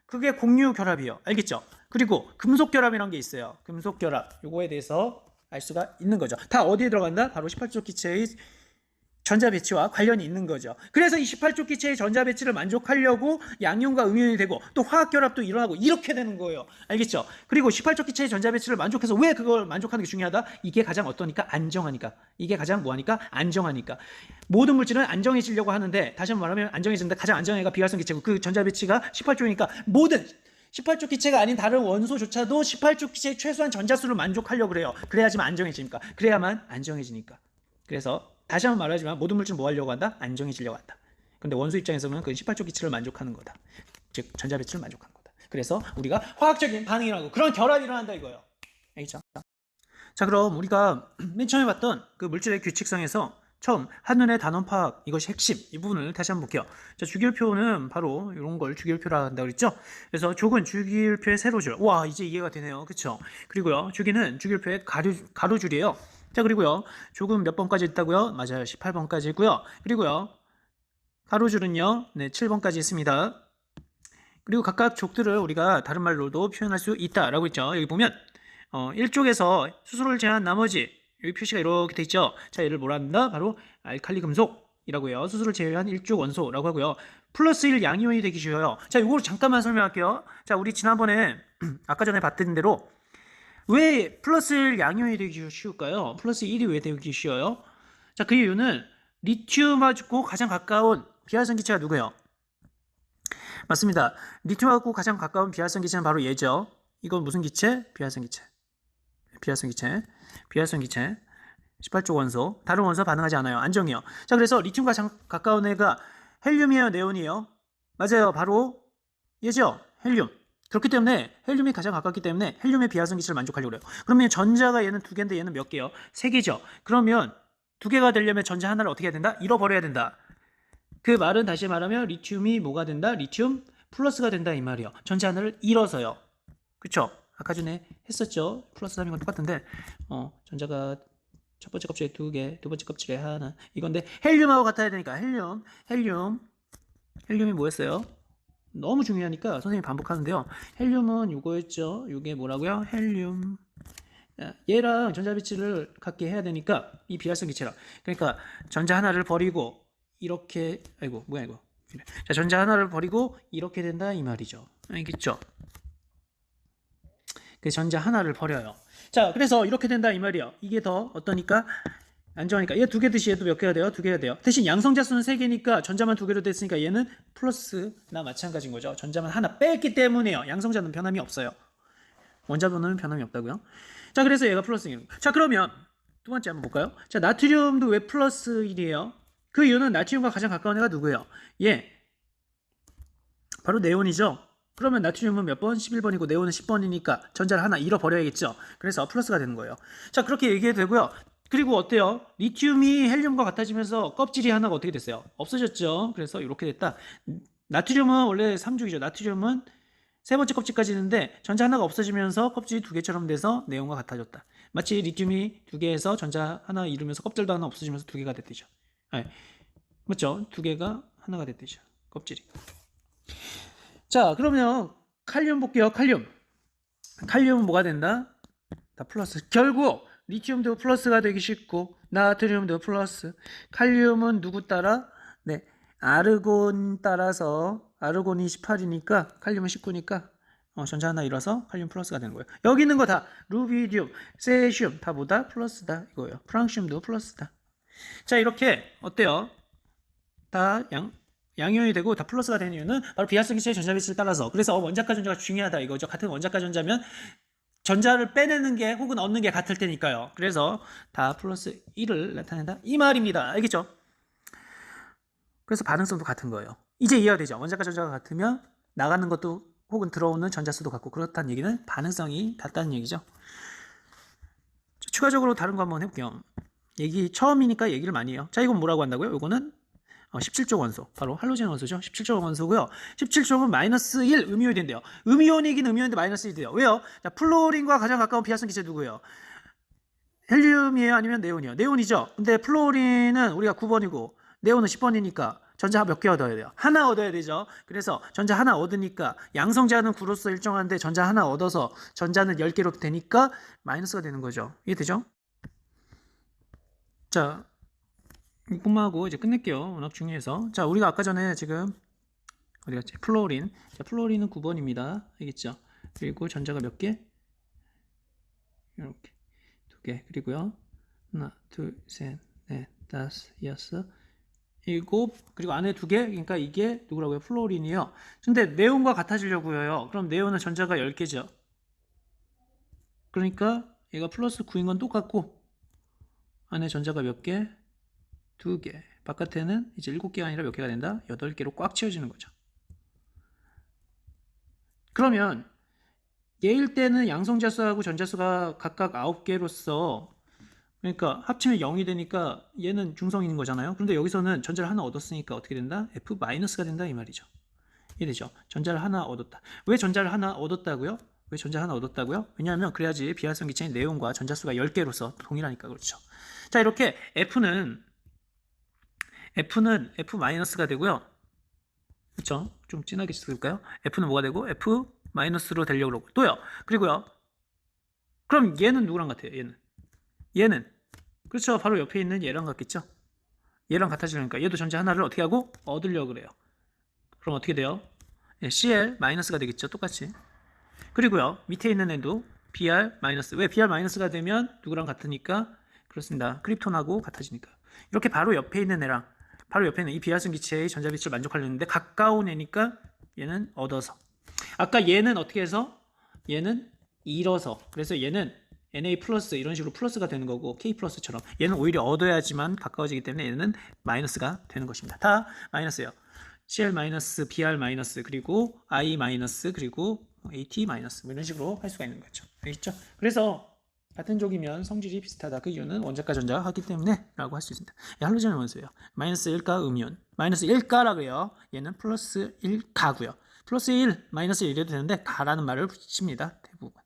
그게 공유 결합이에요. 알겠죠? 그리고 금속 결합이라는 게 있어요. 금속 결합. 요거에 대해서 알 수가 있는 거죠. 다 어디에 들어간다? 바로 18조 기체의 전자 배치와 관련이 있는 거죠. 그래서 이 18조 기체의 전자 배치를 만족하려고 양이온과 음이온이 되고 또 화학 결합도 일어나고 이렇게 되는 거예요. 알겠죠? 그리고 18조 기체의 전자 배치를 만족해서 왜 그걸 만족하는 게 중요하다? 이게 가장 어떠니까? 안정하니까. 이게 가장 뭐하니까? 안정하니까. 모든 물질은 안정해지려고 하는데 다시 한번 말하면 안정해지는데 가장 안정해가 비활성 기체고 그 전자 배치가 18조니까 모든 18조 기체가 아닌 다른 원소조차도 18조 기체의 최소한 전자수를 만족하려고 그래요. 그래야지만 안정해지니까. 그래야만 안정해지니까. 그래서 다시 한번 말하지만 모든 물질은 뭐 하려고 한다? 안정해지려고 한다. 근데 원소 입장에서는 그 18조 기체를 만족하는 거다. 즉 전자 배치를 만족하는 거다. 그래서 우리가 화학적인 반응이라고 그런 결합이 일어난다 이거예요. 알겠죠? 자, 그럼 우리가 맨 처음에 봤던 그 물질의 규칙성에서 처음 한눈의 단원 파악 이것이 핵심 이 부분을 다시 한번 볼게요. 자, 주기율표는 바로 이런 걸 주기율표라 한다고 그랬죠. 그래서 족은 주기율표의 세로줄. 와, 이제 이해가 되네요. 그렇죠? 그리고요, 주기는 주기율표의 가로줄이에요. 자, 그리고요, 족은 몇 번까지 있다고요? 맞아요, 18번까지 있고요. 그리고요, 가로줄은요, 네, 7번까지 있습니다. 그리고 각각 족들을 우리가 다른 말로도 표현할 수 있다라고 했죠. 여기 보면 1쪽에서 수소를 제한 나머지 여기 표시가 이렇게 돼 있죠. 자, 얘를 뭐라 한다? 바로 알칼리 금속이라고 해요. 수소를 제외한 1쪽 원소라고 하고요. 플러스 1 양이온이 되기 쉬워요. 자, 이거를 잠깐만 설명할게요. 자, 우리 지난번에 아까 전에 봤던 대로 왜 플러스 1 양이온이 되기 쉬울까요? 플러스 1이 왜 되기 쉬워요? 자, 그 이유는 리튬하고 가장 가까운 비활성 기체가 누구예요? 맞습니다. 리튬하고 가장 가까운 비활성 기체는 바로 얘죠. 이건 무슨 기체? 비활성 기체. 비활성 기체. 비활성 기체. 18조 원소. 다른 원소 반응하지 않아요. 안정이요. 자, 그래서 리튬과 가장 가까운 애가 헬륨이에요, 네온이에요? 맞아요. 바로 얘죠. 헬륨. 그렇기 때문에 헬륨이 가장 가깝기 때문에 헬륨의 비활성 기체를 만족하려고 그래요. 그러면 전자가 얘는 2개인데 얘는 몇 개요? 3개죠. 그러면 2개가 되려면 전자 하나를 어떻게 해야 된다? 잃어버려야 된다. 그 말은 다시 말하면 리튬이 뭐가 된다? 리튬 플러스가 된다 이 말이에요. 전자 하나를 잃어서요. 그쵸? 아까 전에 했었죠. 플러스 3인 건 똑같은데 전자가 첫 번째 껍질에 2개, 두 번째 껍질에 하나. 이건데 헬륨하고 같아야 되니까 헬륨이 뭐였어요? 너무 중요하니까 선생님이 반복하는데요. 헬륨은 이거였죠. 이게 뭐라고요? 헬륨. 얘랑 전자비치를 갖게 해야 되니까 이 비활성 기체랑. 그러니까 전자 하나를 버리고 이렇게 아이고 뭐야 이거. 자, 전자 하나를 버리고 이렇게 된다 이 말이죠. 알겠죠? 그 전자 하나를 버려요. 자, 그래서 이렇게 된다 이 말이에요. 이게 더 어떠니까? 안 좋으니까 얘 2개 듯이 얘도 몇 개가 돼요? 2개가 돼요. 대신 양성자 수는 3개니까 전자만 2개로 됐으니까 얘는 플러스나 마찬가지인 거죠. 전자만 하나 뺐기 때문에요. 양성자는 변함이 없어요. 원자번호는 변함이 없다고요. 자, 그래서 얘가 플러스 1. 자, 그러면 두 번째 한번 볼까요? 자, 나트륨도 왜 플러스 1이에요? 그 이유는 나트륨과 가장 가까운 애가 누구예요? 얘. 바로 네온이죠. 그러면 나트륨은 몇 번? 11번이고 네온은 10번이니까 전자를 하나 잃어버려야겠죠. 그래서 플러스가 되는 거예요. 자, 그렇게 얘기해도 되고요. 그리고 어때요? 리튬이 헬륨과 같아지면서 껍질이 하나가 어떻게 됐어요? 없어졌죠. 그래서 이렇게 됐다. 나트륨은 원래 3죽이죠. 나트륨은 세 번째 껍질까지 있는데 전자 하나가 없어지면서 껍질이 2개처럼 돼서 네온과 같아졌다. 마치 리튬이 2개에서 전자 하나 잃으면서 껍질도 하나 없어지면서 2개가 됐대죠. 네. 맞죠? 2개가 하나가 됐대죠. 껍질이. 자, 그러면 칼륨 볼게요. 칼륨은 뭐가 된다? 다 플러스. 결국 리튬도 플러스가 되기 쉽고 나트륨도 플러스. 칼륨은 누구 따라? 네, 아르곤 따라서 아르곤이 18이니까 칼륨은 19니까 전자 하나 잃어서 칼륨 플러스가 되는 거예요. 여기 있는 거 다 루비디움, 세슘 다 뭐다? 플러스다 이거예요. 프랑슘도 플러스다. 자, 이렇게 어때요? 다 양이온이 되고 다 플러스가 되는 이유는 바로 비활성 기체의 전자비치를 따라서. 그래서 원자과 전자가 중요하다 이거죠. 같은 원자과 전자면 전자를 빼내는 게 혹은 얻는 게 같을 테니까요. 그래서 다 플러스 1을 나타낸다 이 말입니다. 알겠죠? 그래서 반응성도 같은 거예요. 이제 이해가 되죠? 원자과 전자가 같으면 나가는 것도 혹은 들어오는 전자수도 같고 그렇다는 얘기는 반응성이 같다는 얘기죠. 추가적으로 다른 거 한번 해볼게요. 얘기 처음이니까 얘기를 많이 해요. 자, 이건 뭐라고 한다고요? 이거는 17조 원소, 바로 할로젠 원소죠. 17조 원소고요. 17조는 마이너스 1 음이온인데요. 음이온이긴 음이온인데 마이너스 1이에요. 왜요? 자, 플로린과 가장 가까운 비활성 기체 누구예요? 헬륨이에요? 아니면 네온이요? 네온이죠. 근데 플로린은 우리가 9번이고 네온은 10번이니까 전자 몇 개 얻어야 돼요? 하나 얻어야 되죠. 그래서 전자 하나 얻으니까 양성자는 9로서 일정한데 전자 하나 얻어서 전자는 10개로 되니까 마이너스가 되는 거죠. 이해되죠? 자, 이것만 하고 이제 끝낼게요. 워낙 중요해서. 자, 우리가 아까 전에 지금 어디 갔지? 플로린. 자, 플로린은 9번입니다. 알겠죠? 그리고 전자가 몇 개? 이렇게 2개. 그리고요. 하나, 둘, 셋, 넷, 다섯, 여섯, 일곱. 그리고 안에 2개. 그러니까 이게 누구라고요? 플로린이요. 근데 네온과 같아지려고요. 그럼 네온은 전자가 10개죠. 그러니까 얘가 플러스 9인 건 똑같고 안에 전자가 몇 개? 2개. 바깥에는 이제 7개가 아니라 몇 개가 된다? 8개로 꽉 채워지는 거죠. 그러면 얘일 때는 양성자수하고 전자수가 각각 9개로서 그러니까 합치면 0이 되니까 얘는 중성인 거잖아요. 그런데 여기서는 전자를 하나 얻었으니까 어떻게 된다? F-가 된다 이 말이죠. 이해되죠? 전자를 하나 얻었다. 왜 전자를 하나 얻었다고요? 왜 전자 하나 얻었다고요? 왜냐하면 그래야지 비활성 기체인 네온과 전자수가 10개로서 동일하니까 그렇죠. 자, 이렇게 F는 F-가 되고요. 그렇죠? 좀 진하게 쓸까요? F는 뭐가 되고 F-로 되려고 그러고 또요. 그리고요. 그럼 얘는 누구랑 같아요? 얘는 그렇죠. 바로 옆에 있는 얘랑 같겠죠? 얘랑 같아지려니까 얘도 전자 하나를 어떻게 하고 얻으려고 그래요. 그럼 어떻게 돼요? Cl-가 되겠죠. 똑같이. 그리고요. 밑에 있는 애도 Br-. 왜 Br-가 되면 누구랑 같으니까? 그렇습니다. 크립톤하고 같아지니까. 이렇게 바로 옆에 있는 애랑 바로 옆에 있는 이 비활성 기체의 전자비치를 만족하려는데 가까운 애니까 얘는 얻어서. 아까 얘는 어떻게 해서? 얘는 잃어서. 그래서 얘는 Na 플러스 이런 식으로 플러스가 되는 거고 K 플러스처럼 얘는 오히려 얻어야지만 가까워지기 때문에 얘는 마이너스가 되는 것입니다. 다 마이너스예요. Cl 마이너스, Br 마이너스, 그리고 I 마이너스, 그리고 AT 마이너스 이런 식으로 할 수가 있는 거죠. 알겠죠? 그래서 같은 족이면 성질이 비슷하다. 그 이유는 원자과 전자가 하기 때문에 라고 할 수 있습니다. 할로젠 원소예요. 마이너스 1가 음이온. 마이너스 1가라 그래요. 얘는 플러스 1가고요. 플러스 1, 마이너스 1이라도 되는데 가라는 말을 붙입니다. 대부분.